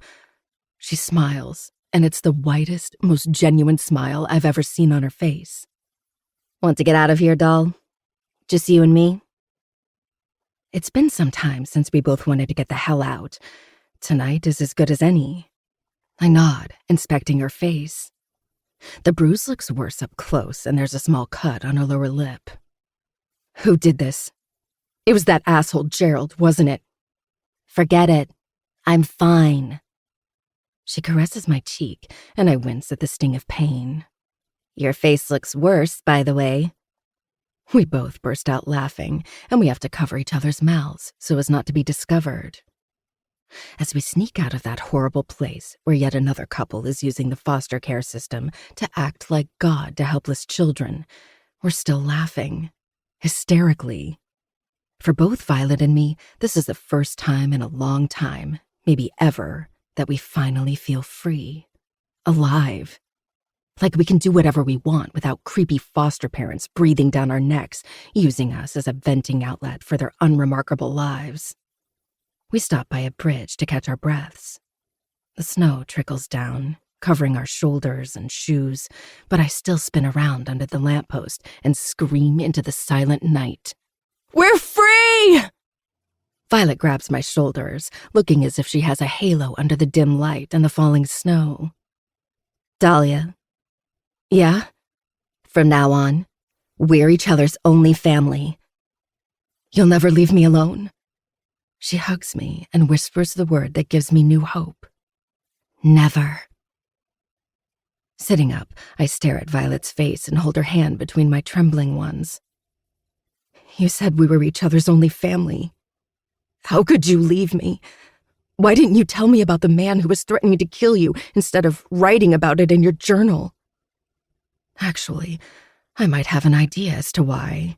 She smiles, and it's the whitest, most genuine smile I've ever seen on her face. Want to get out of here, doll? Just you and me? It's been some time since we both wanted to get the hell out. Tonight is as good as any. I nod, inspecting her face. The bruise looks worse up close, and there's a small cut on her lower lip. Who did this? It was that asshole Gerald, wasn't it? Forget it. I'm fine. She caresses my cheek, and I wince at the sting of pain. Your face looks worse, by the way. We both burst out laughing, and we have to cover each other's mouths so as not to be discovered. As we sneak out of that horrible place where yet another couple is using the foster care system to act like God to helpless children, we're still laughing, hysterically. For both Violet and me, this is the first time in a long time, maybe ever, that we finally feel free, alive. Like we can do whatever we want without creepy foster parents breathing down our necks, using us as a venting outlet for their unremarkable lives. We stop by a bridge to catch our breaths. The snow trickles down, covering our shoulders and shoes, but I still spin around under the lamppost and scream into the silent night. We're free! Violet grabs my shoulders, looking as if she has a halo under the dim light and the falling snow. Dahlia. Yeah? From now on, we're each other's only family. You'll never leave me alone? She hugs me and whispers the word that gives me new hope. Never. Sitting up, I stare at Violet's face and hold her hand between my trembling ones. You said we were each other's only family. How could you leave me? Why didn't you tell me about the man who was threatening to kill you instead of writing about it in your journal? Actually, I might have an idea as to why.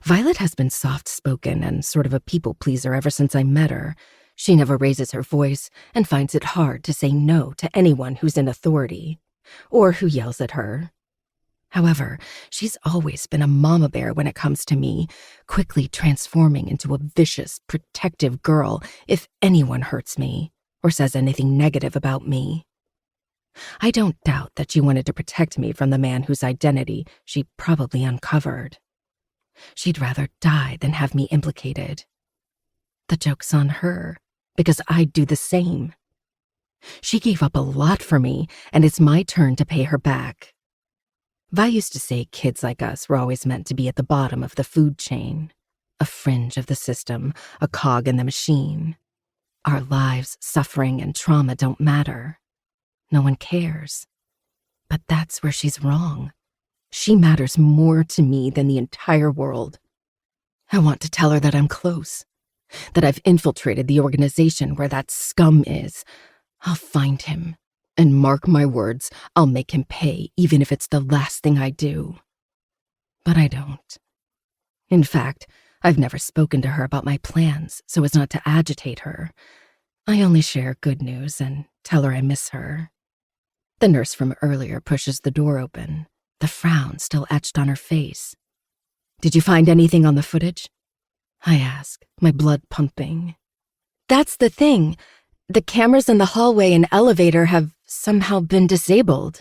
Violet has been soft-spoken and sort of a people-pleaser ever since I met her. She never raises her voice and finds it hard to say no to anyone who's in authority or who yells at her. However, she's always been a mama bear when it comes to me, quickly transforming into a vicious, protective girl if anyone hurts me or says anything negative about me. I don't doubt that she wanted to protect me from the man whose identity she probably uncovered. She'd rather die than have me implicated. The joke's on her, because I'd do the same. She gave up a lot for me, and it's my turn to pay her back. Vi used to say kids like us were always meant to be at the bottom of the food chain, a fringe of the system, a cog in the machine. Our lives, suffering, and trauma don't matter. No one cares. But that's where she's wrong. She matters more to me than the entire world. I want to tell her that I'm close, that I've infiltrated the organization where that scum is. I'll find him. And mark my words, I'll make him pay, even if it's the last thing I do. But I don't. In fact, I've never spoken to her about my plans so as not to agitate her. I only share good news and tell her I miss her. The nurse from earlier pushes the door open, the frown still etched on her face. Did you find anything on the footage? I ask, my blood pumping. That's the thing. The cameras in the hallway and elevator have somehow been disabled.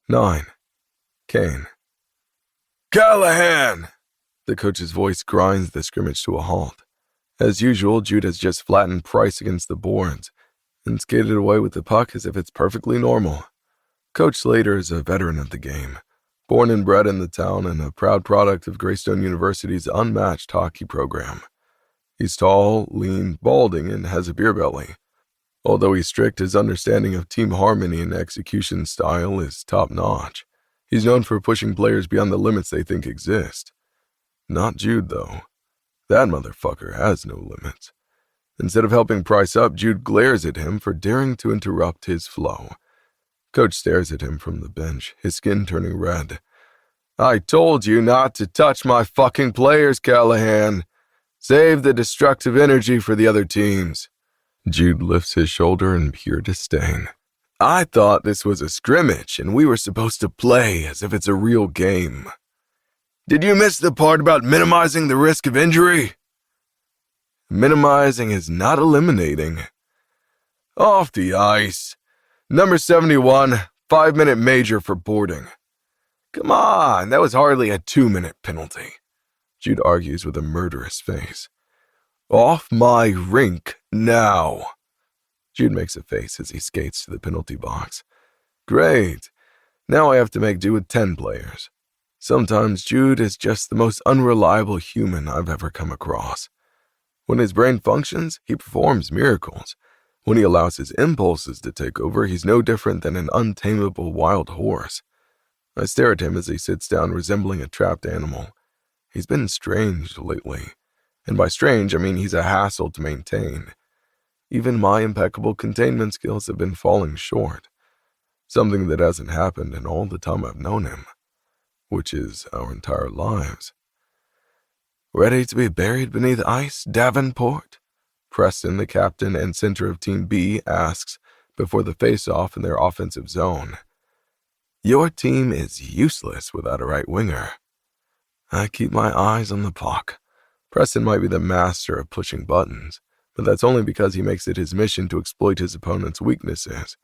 9. Kane. Callahan! The coach's voice grinds the scrimmage to a halt. As usual, Jude has just flattened Price against the boards and skated away with the puck as if it's perfectly normal. Coach Slater is a veteran of the game, born and bred in the town and a proud product of Greystone University's unmatched hockey program. He's tall, lean, balding, and has a beer belly. Although he's strict, his understanding of team harmony and execution style is top-notch. He's known for pushing players beyond the limits they think exist. Not Jude, though. That motherfucker has no limits. Instead of helping Price up, Jude glares at him for daring to interrupt his flow. Coach stares at him from the bench, his skin turning red. I told you not to touch my fucking players, Callahan. Save the destructive energy for the other teams. Jude lifts his shoulder in pure disdain. I thought this was a scrimmage and we were supposed to play as if it's a real game. Did you miss the part about minimizing the risk of injury? Minimizing is not eliminating. Off the ice. Number 71, 5-minute major for boarding. Come on, that was hardly a 2-minute penalty. Jude argues with a murderous face. Off my rink now. Jude makes a face as he skates to the penalty box. Great. Now I have to make do with 10 players. Sometimes Jude is just the most unreliable human I've ever come across. When his brain functions, he performs miracles. When he allows his impulses to take over, he's no different than an untamable wild horse. I stare at him as he sits down resembling a trapped animal. He's been strange lately. And by strange, I mean he's a hassle to maintain. Even my impeccable containment skills have been falling short. Something that hasn't happened in all the time I've known him, which is our entire lives. Ready to be buried beneath ice, Davenport? Preston, the captain and center of Team B, asks before the face-off in their offensive zone. Your team is useless without a right winger. I keep my eyes on the puck. Preston might be the master of pushing buttons, but that's only because he makes it his mission to exploit his opponent's weaknesses.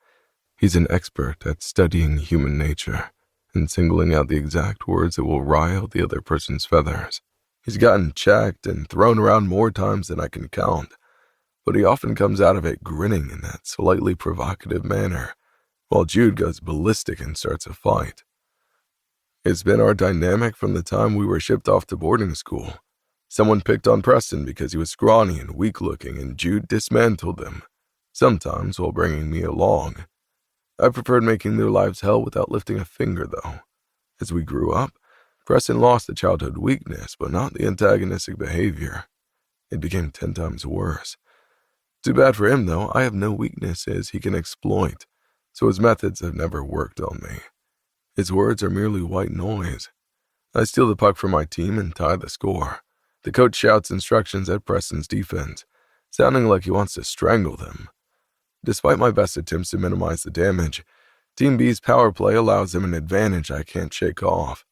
He's an expert at studying human nature and singling out the exact words that will rile the other person's feathers. He's gotten checked and thrown around more times than I can count, but he often comes out of it grinning in that slightly provocative manner, while Jude goes ballistic and starts a fight. It's been our dynamic from the time we were shipped off to boarding school. Someone picked on Preston because he was scrawny and weak-looking, and Jude dismantled him, sometimes while bringing me along. I preferred making their lives hell without lifting a finger, though. As we grew up, Preston lost the childhood weakness, but not the antagonistic behavior. It became 10 times worse. Too bad for him, though. I have no weaknesses he can exploit, so his methods have never worked on me. His words are merely white noise. I steal the puck from my team and tie the score. The coach shouts instructions at Preston's defense, sounding like he wants to strangle them. Despite my best attempts to minimize the damage, Team B's power play allows them an advantage I can't shake off.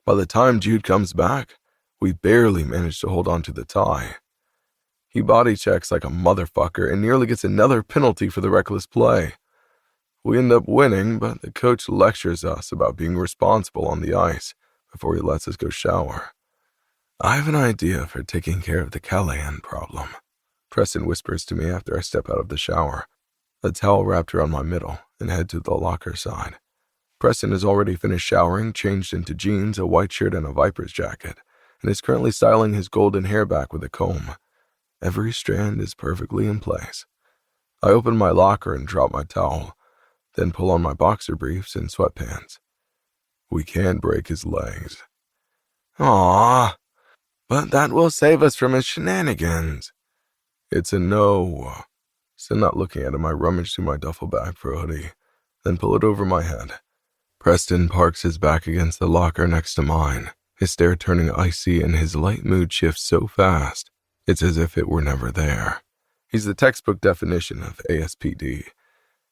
By the time Jude comes back, we barely manage to hold on to the tie. He body checks like a motherfucker and nearly gets another penalty for the reckless play. We end up winning, but the coach lectures us about being responsible on the ice before he lets us go shower. I have an idea for taking care of the Callahan problem, Preston whispers to me after I step out of the shower, a towel wrapped around my middle, and head to the locker side. Preston has already finished showering, changed into jeans, a white shirt, and a Viper's jacket, and is currently styling his golden hair back with a comb. Every strand is perfectly in place. I open my locker and drop my towel, then pull on my boxer briefs and sweatpants. We can't break his legs. Aww, but that will save us from his shenanigans. It's a no. Still not looking at him, I rummage through my duffel bag for a hoodie, then pull it over my head. Preston parks his back against the locker next to mine, his stare turning icy and his light mood shifts so fast, it's as if it were never there. He's the textbook definition of ASPD.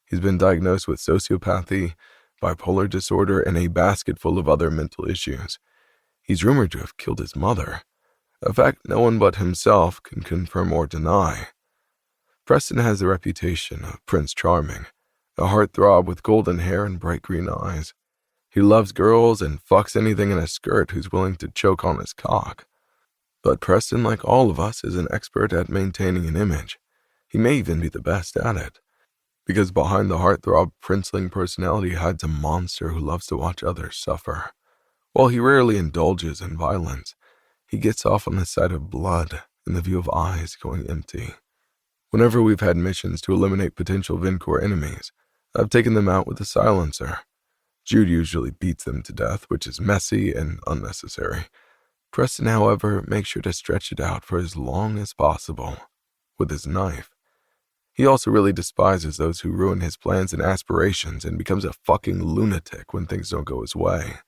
He's been diagnosed with sociopathy, bipolar disorder, and a basket full of other mental issues. He's rumored to have killed his mother, a fact no one but himself can confirm or deny. Preston has the reputation of Prince Charming, a heartthrob with golden hair and bright green eyes. He loves girls and fucks anything in a skirt who's willing to choke on his cock. But Preston, like all of us, is an expert at maintaining an image. He may even be the best at it, because behind the heartthrob princeling personality hides a monster who loves to watch others suffer. While he rarely indulges in violence, he gets off on the sight of blood and the view of eyes going empty. Whenever we've had missions to eliminate potential Vincor enemies, I've taken them out with a silencer. Jude usually beats them to death, which is messy and unnecessary. Preston, however, makes sure to stretch it out for as long as possible with his knife. He also really despises those who ruin his plans and aspirations and becomes a fucking lunatic when things don't go his way.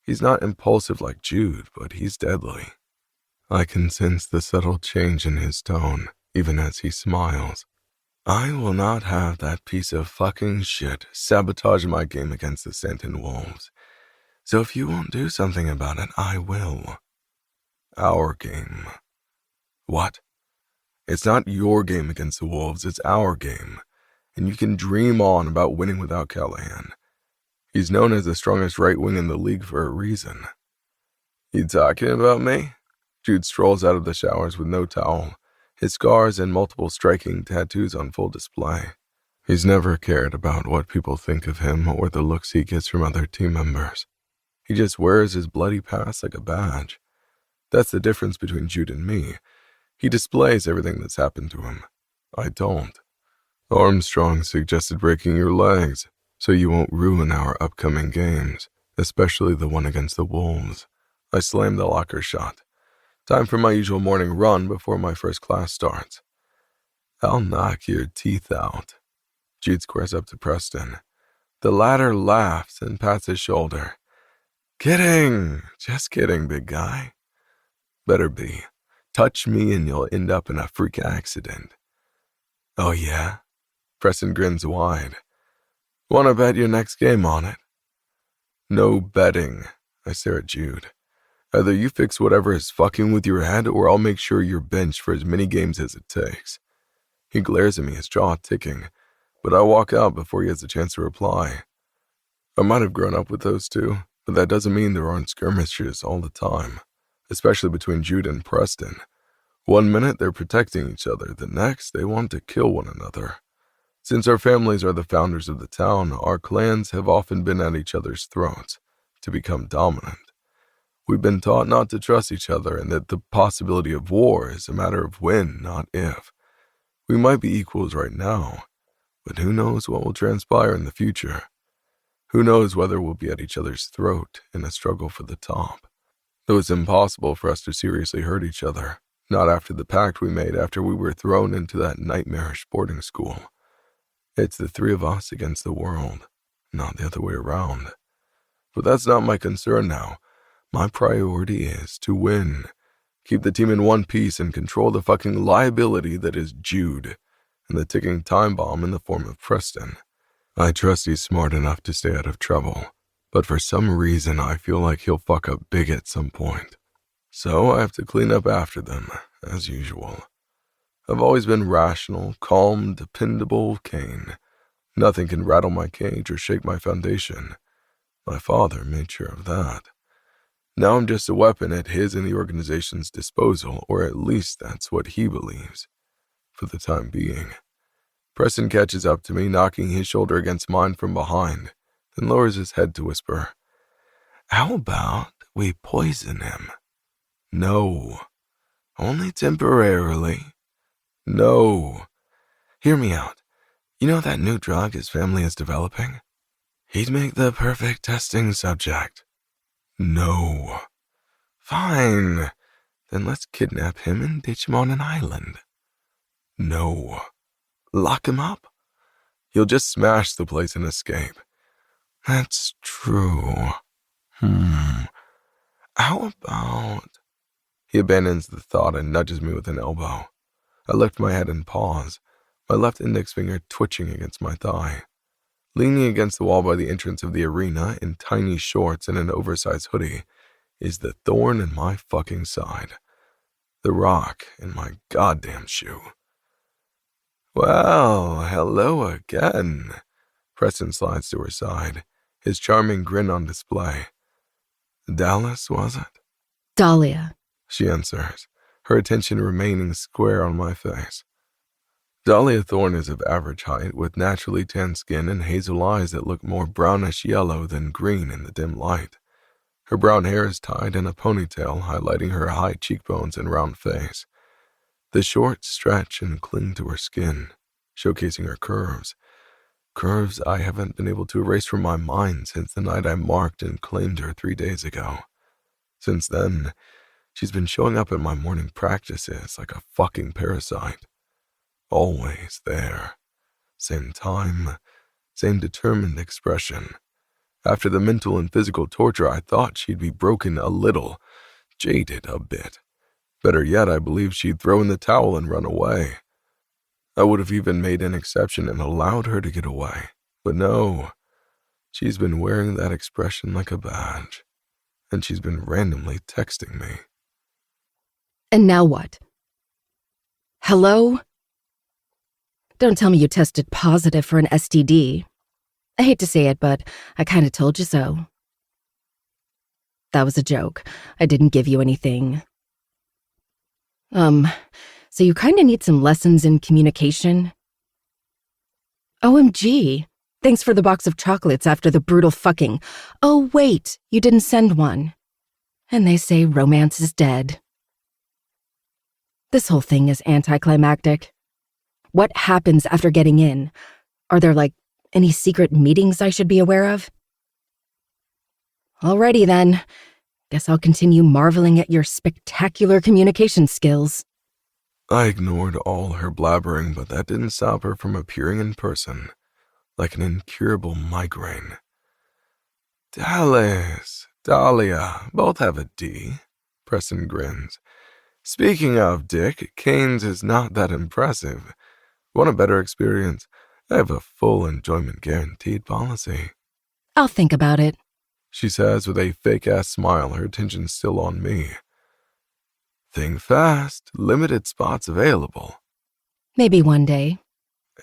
He's not impulsive like Jude, but he's deadly. I can sense the subtle change in his tone, even as he smiles. I will not have that piece of fucking shit sabotage my game against the Stanton Wolves. So if you won't do something about it, I will. Our game. What? It's not your game against the Wolves, it's our game. And you can dream on about winning without Callahan. He's known as the strongest right wing in the league for a reason. You talking about me? Jude strolls out of the showers with no towel, his scars and multiple striking tattoos on full display. He's never cared about what people think of him or the looks he gets from other team members. He just wears his bloody past like a badge. That's the difference between Jude and me. He displays everything that's happened to him. I don't. Armstrong suggested breaking your legs so you won't ruin our upcoming games, especially the one against the Wolves. I slammed the locker shut. Time for my usual morning run before my first class starts. I'll knock your teeth out. Jude squares up to Preston. The latter laughs and pats his shoulder. Kidding. Just kidding, big guy. Better be. Touch me and you'll end up in a freak accident. Oh yeah? Preston grins wide. Wanna bet your next game on it? No betting. I stare at Jude. Either you fix whatever is fucking with your head or I'll make sure you're benched for as many games as it takes. He glares at me, his jaw ticking, but I walk out before he has a chance to reply. I might have grown up with those two, but that doesn't mean there aren't skirmishes all the time, especially between Jude and Preston. One minute they're protecting each other, the next they want to kill one another. Since our families are the founders of the town, our clans have often been at each other's throats to become dominant. We've been taught not to trust each other and that the possibility of war is a matter of when, not if. We might be equals right now, but who knows what will transpire in the future? Who knows whether we'll be at each other's throat in a struggle for the top? Though it's impossible for us to seriously hurt each other, not after the pact we made after we were thrown into that nightmarish boarding school. It's the three of us against the world, not the other way around. But that's not my concern now. My priority is to win, keep the team in one piece, and control the fucking liability that is Jude and the ticking time bomb in the form of Preston. I trust he's smart enough to stay out of trouble, but for some reason I feel like he'll fuck up big at some point. So I have to clean up after them, as usual. I've always been rational, calm, dependable Kane. Nothing can rattle my cage or shake my foundation. My father made sure of that. Now I'm just a weapon at his and the organization's disposal, or at least that's what he believes. For the time being. Preston catches up to me, knocking his shoulder against mine from behind, then lowers his head to whisper, "How about we poison him?" No. Only temporarily. No. Hear me out. You know that new drug his family is developing? He'd make the perfect testing subject. No. Fine. Then let's kidnap him and ditch him on an island. No. Lock him up? He'll just smash the place and escape. That's true. How about... He abandons the thought and nudges me with an elbow. I lift my head and pause, my left index finger twitching against my thigh. Leaning against the wall by the entrance of the arena in tiny shorts and an oversized hoodie is the thorn in my fucking side. The rock in my goddamn shoe. Well, hello again. Preston slides to her side, his charming grin on display. Dallas, was it? Dahlia. She answers, her attention remaining square on my face. Dahlia Thorne is of average height, with naturally tan skin and hazel eyes that look more brownish yellow than green in the dim light. Her brown hair is tied in a ponytail, highlighting her high cheekbones and round face. The shorts stretch and cling to her skin, showcasing her curves. Curves I haven't been able to erase from my mind since the night I marked and claimed her 3 days ago. Since then, she's been showing up at my morning practices like a fucking parasite. Always there. Same time, same determined expression. After the mental and physical torture, I thought she'd be broken a little, jaded a bit. Better yet, I believed she'd throw in the towel and run away. I would have even made an exception and allowed her to get away. But no, she's been wearing that expression like a badge. And she's been randomly texting me. And now what? Hello? Don't tell me you tested positive for an STD. I hate to say it, but I kinda told you so. That was a joke. I didn't give you anything. So you kinda need some lessons in communication? OMG. Thanks for the box of chocolates after the brutal fucking. Oh, wait, you didn't send one. And they say romance is dead. This whole thing is anticlimactic. What happens after getting in? Are there, any secret meetings I should be aware of? Alrighty then. Guess I'll continue marveling at your spectacular communication skills. I ignored all her blabbering, but that didn't stop her from appearing in person, like an incurable migraine. Dallas, Dahlia, both have a D. Preston grins. Speaking of dick, Kane's is not that impressive. Want a better experience? I have a full enjoyment guaranteed policy. I'll think about it, she says with a fake-ass smile, her attention still on me. Think fast, limited spots available. Maybe one day.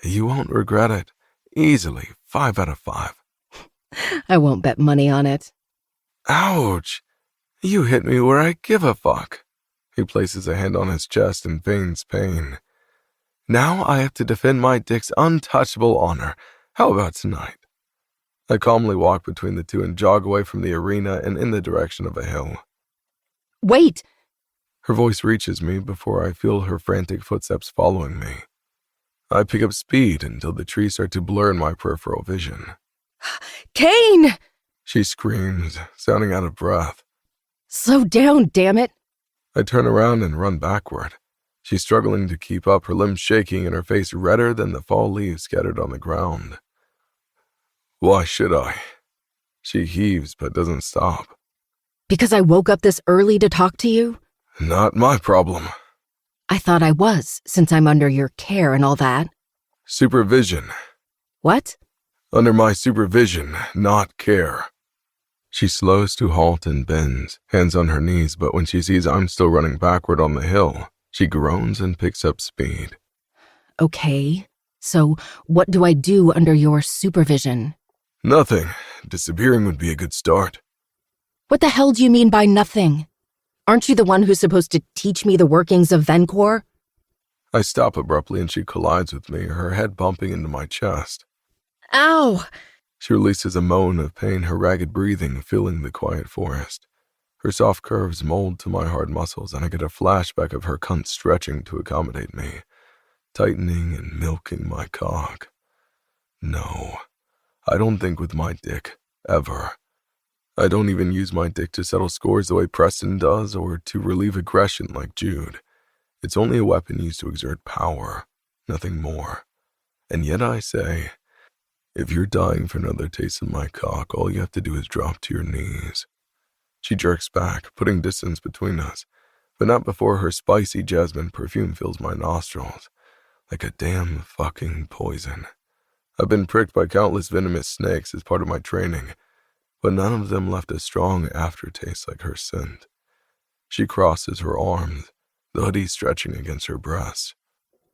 You won't regret it. Easily, 5 out of 5. I won't bet money on it. Ouch! You hit me where I give a fuck. He places a hand on his chest and feigns pain. Now I have to defend my dick's untouchable honor. How about tonight? I calmly walk between the two and jog away from the arena and in the direction of a hill. Wait! Her voice reaches me before I feel her frantic footsteps following me. I pick up speed until the trees start to blur in my peripheral vision. Kane! She screams, sounding out of breath. Slow down, damn it! I turn around and run backward. She's struggling to keep up, her limbs shaking and her face redder than the fall leaves scattered on the ground. Why should I? She heaves but doesn't stop. Because I woke up this early to talk to you? Not my problem. I thought I was, since I'm under your care and all that. Supervision. What? Under my supervision, not care. She slows to halt and bends, hands on her knees, but when she sees I'm still running backward on the hill, she groans and picks up speed. Okay, so what do I do under your supervision? Nothing. Disappearing would be a good start. What the hell do you mean by nothing? Aren't you the one who's supposed to teach me the workings of Vencor? I stop abruptly and she collides with me, her head bumping into my chest. Ow! She releases a moan of pain, her ragged breathing filling the quiet forest. Her soft curves mold to my hard muscles, and I get a flashback of her cunt stretching to accommodate me, tightening and milking my cock. No, I don't think with my dick, ever. I don't even use my dick to settle scores the way Preston does or to relieve aggression like Jude. It's only a weapon used to exert power, nothing more. And yet I say, if you're dying for another taste of my cock, all you have to do is drop to your knees. She jerks back, putting distance between us, but not before her spicy jasmine perfume fills my nostrils, like a damn fucking poison. I've been pricked by countless venomous snakes as part of my training, but none of them left a strong aftertaste like her scent. She crosses her arms, the hoodie stretching against her breast.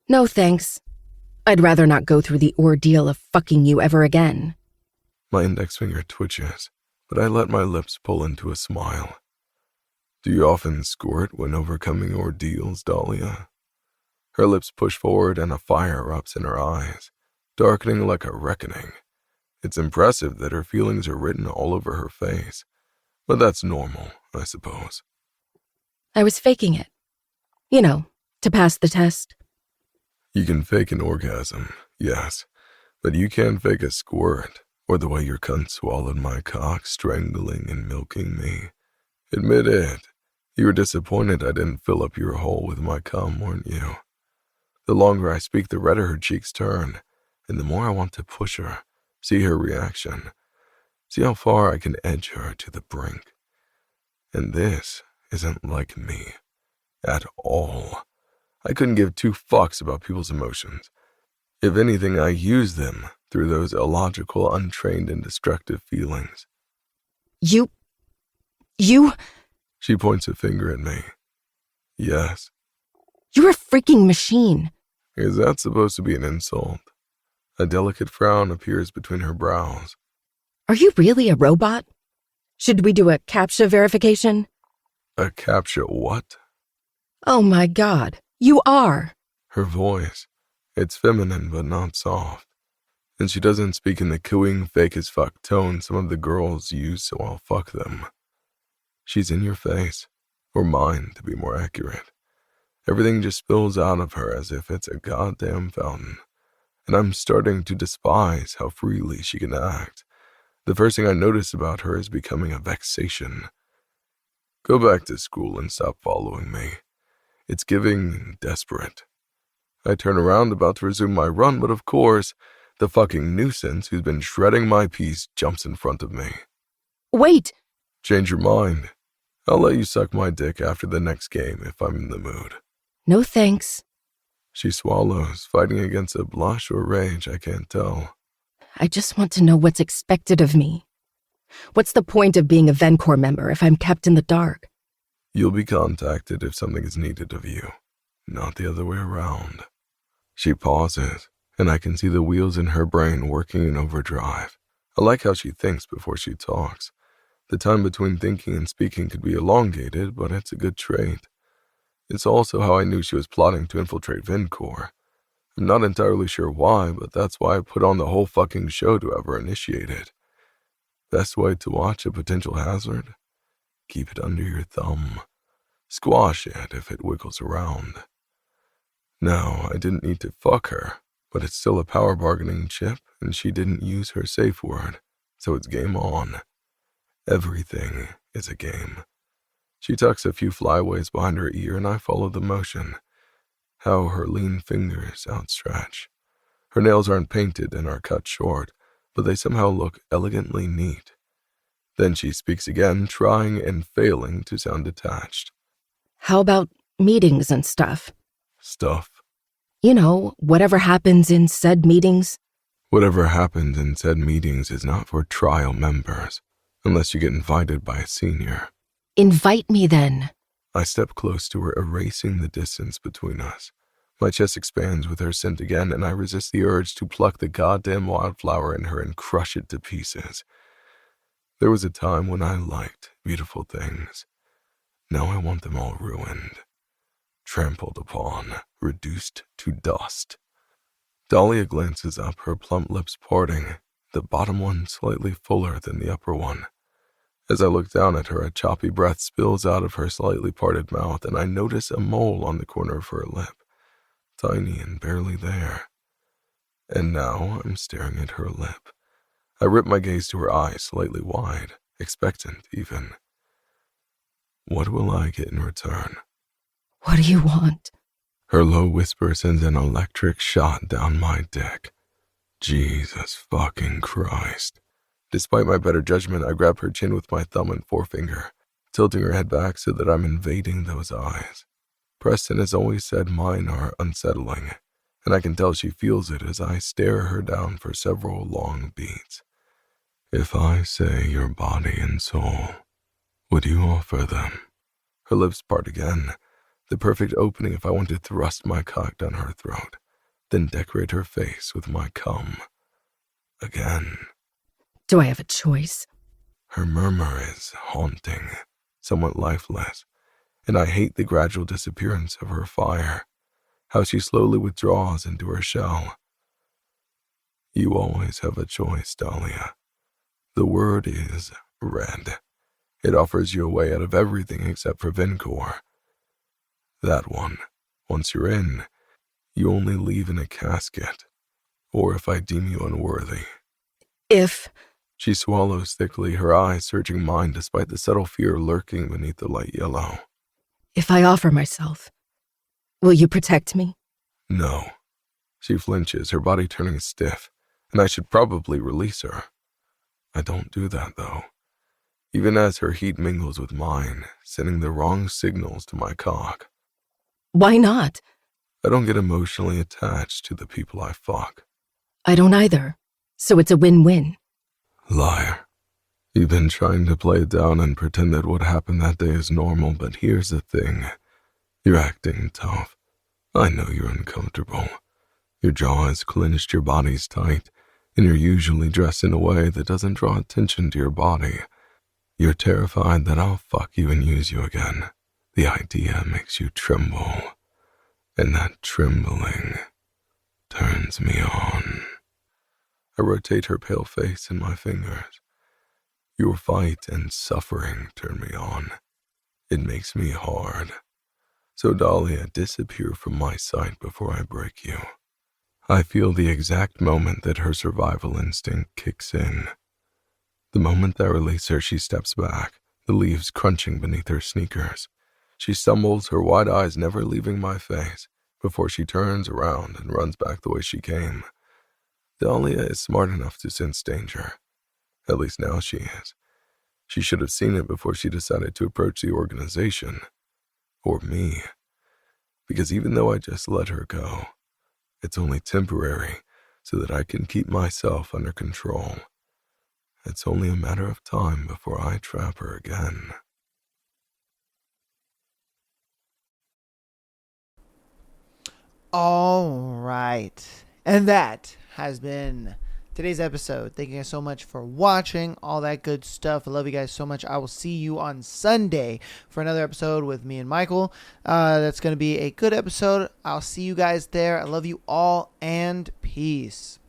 No thanks. I'd rather not go through the ordeal of fucking you ever again. My index finger twitches, but I let my lips pull into a smile. Do you often squirt when overcoming ordeals, Dahlia? Her lips push forward and a fire erupts in her eyes, darkening like a reckoning. It's impressive that her feelings are written all over her face, but that's normal, I suppose. I was faking it. You know, to pass the test. You can fake an orgasm, yes, but you can't fake a squirt, or the way your cunt swallowed my cock, strangling and milking me. Admit it. You were disappointed I didn't fill up your hole with my cum, weren't you? The longer I speak, the redder her cheeks turn, and the more I want to push her, see her reaction, see how far I can edge her to the brink. And this isn't like me. At all. I couldn't give two fucks about people's emotions. If anything, I use them through those illogical, untrained, and destructive feelings. You... She points a finger at me. Yes. You're a freaking machine. Is that supposed to be an insult? A delicate frown appears between her brows. Are you really a robot? Should we do a CAPTCHA verification? A CAPTCHA what? Oh my God, you are. Her voice. It's feminine but not soft. And she doesn't speak in the cooing, fake-as-fuck tone some of the girls use, so I'll fuck them. She's in your face. Or mine, to be more accurate. Everything just spills out of her as if it's a goddamn fountain. And I'm starting to despise how freely she can act. The first thing I notice about her is becoming a vexation. Go back to school and stop following me. It's giving desperate. I turn around, about to resume my run, but of course, the fucking nuisance who's been shredding my piece jumps in front of me. Wait! Change your mind. I'll let you suck my dick after the next game if I'm in the mood. No thanks. She swallows, fighting against a blush or rage, I can't tell. I just want to know what's expected of me. What's the point of being a Vencor member if I'm kept in the dark? You'll be contacted if something is needed of you, not the other way around. She pauses, and I can see the wheels in her brain working in overdrive. I like how she thinks before she talks. The time between thinking and speaking could be elongated, but it's a good trait. It's also how I knew she was plotting to infiltrate Vencor. I'm not entirely sure why, but that's why I put on the whole fucking show to ever initiate it. Best way to watch a potential hazard? Keep it under your thumb. Squash it if it wiggles around. No, I didn't need to fuck her, but it's still a power bargaining chip, and she didn't use her safe word, so it's game on. Everything is a game. She tucks a few flyaways behind her ear, and I follow the motion. How her lean fingers outstretch. Her nails aren't painted and are cut short, but they somehow look elegantly neat. Then she speaks again, trying and failing to sound detached. How about meetings and stuff? Stuff. You know, whatever happens in said meetings. Whatever happened in said meetings is not for trial members, unless you get invited by a senior. Invite me then. I step close to her, erasing the distance between us. My chest expands with her scent again, and I resist the urge to pluck the goddamn wildflower in her and crush it to pieces. There was a time when I liked beautiful things. Now I want them all ruined, trampled upon, reduced to dust. Dahlia glances up, her plump lips parting, the bottom one slightly fuller than the upper one. As I look down at her, a choppy breath spills out of her slightly parted mouth, and I notice a mole on the corner of her lip, tiny and barely there. And now I'm staring at her lip. I rip my gaze to her eyes, slightly wide, expectant even. What will I get in return? What do you want? Her low whisper sends an electric shot down my dick. Jesus fucking Christ. Despite my better judgment, I grab her chin with my thumb and forefinger, tilting her head back so that I'm invading those eyes. Preston has always said mine are unsettling, and I can tell she feels it as I stare her down for several long beats. If I say your body and soul, would you offer them? Her lips part again, the perfect opening if I want to thrust my cock down her throat, then decorate her face with my cum. Again. Do I have a choice? Her murmur is haunting, somewhat lifeless, and I hate the gradual disappearance of her fire, how she slowly withdraws into her shell. You always have a choice, Dahlia. The word is red. It offers you a way out of everything except for Vincor. That one, once you're in, you only leave in a casket, or if I deem you unworthy. If... She swallows thickly, her eyes searching mine despite the subtle fear lurking beneath the light yellow. If I offer myself, will you protect me? No. She flinches, her body turning stiff, and I should probably release her. I don't do that, though. Even as her heat mingles with mine, sending the wrong signals to my cock. Why not? I don't get emotionally attached to the people I fuck. I don't either, so it's a win-win. Liar. You've been trying to play it down and pretend that what happened that day is normal, but here's the thing. You're acting tough. I know you're uncomfortable. Your jaw is clenched, your body's tight, and you're usually dressed in a way that doesn't draw attention to your body. You're terrified that I'll fuck you and use you again. The idea makes you tremble, and that trembling turns me on. I rotate her pale face in my fingers. Your fight and suffering turn me on. It makes me hard. So Dahlia, disappear from my sight before I break you. I feel the exact moment that her survival instinct kicks in. The moment I release her, she steps back, the leaves crunching beneath her sneakers. She stumbles, her wide eyes never leaving my face, before she turns around and runs back the way she came. Dahlia is smart enough to sense danger. At least now she is. She should have seen it before she decided to approach the organization. Or me. Because even though I just let her go, it's only temporary so that I can keep myself under control. It's only a matter of time before I trap her again. All right. And that has been today's episode. Thank you guys so much for watching. All that good stuff. I love you guys so much. I will see you on Sunday for another episode with me and Michael. That's going to be a good episode. I'll see you guys there. I love you all and peace.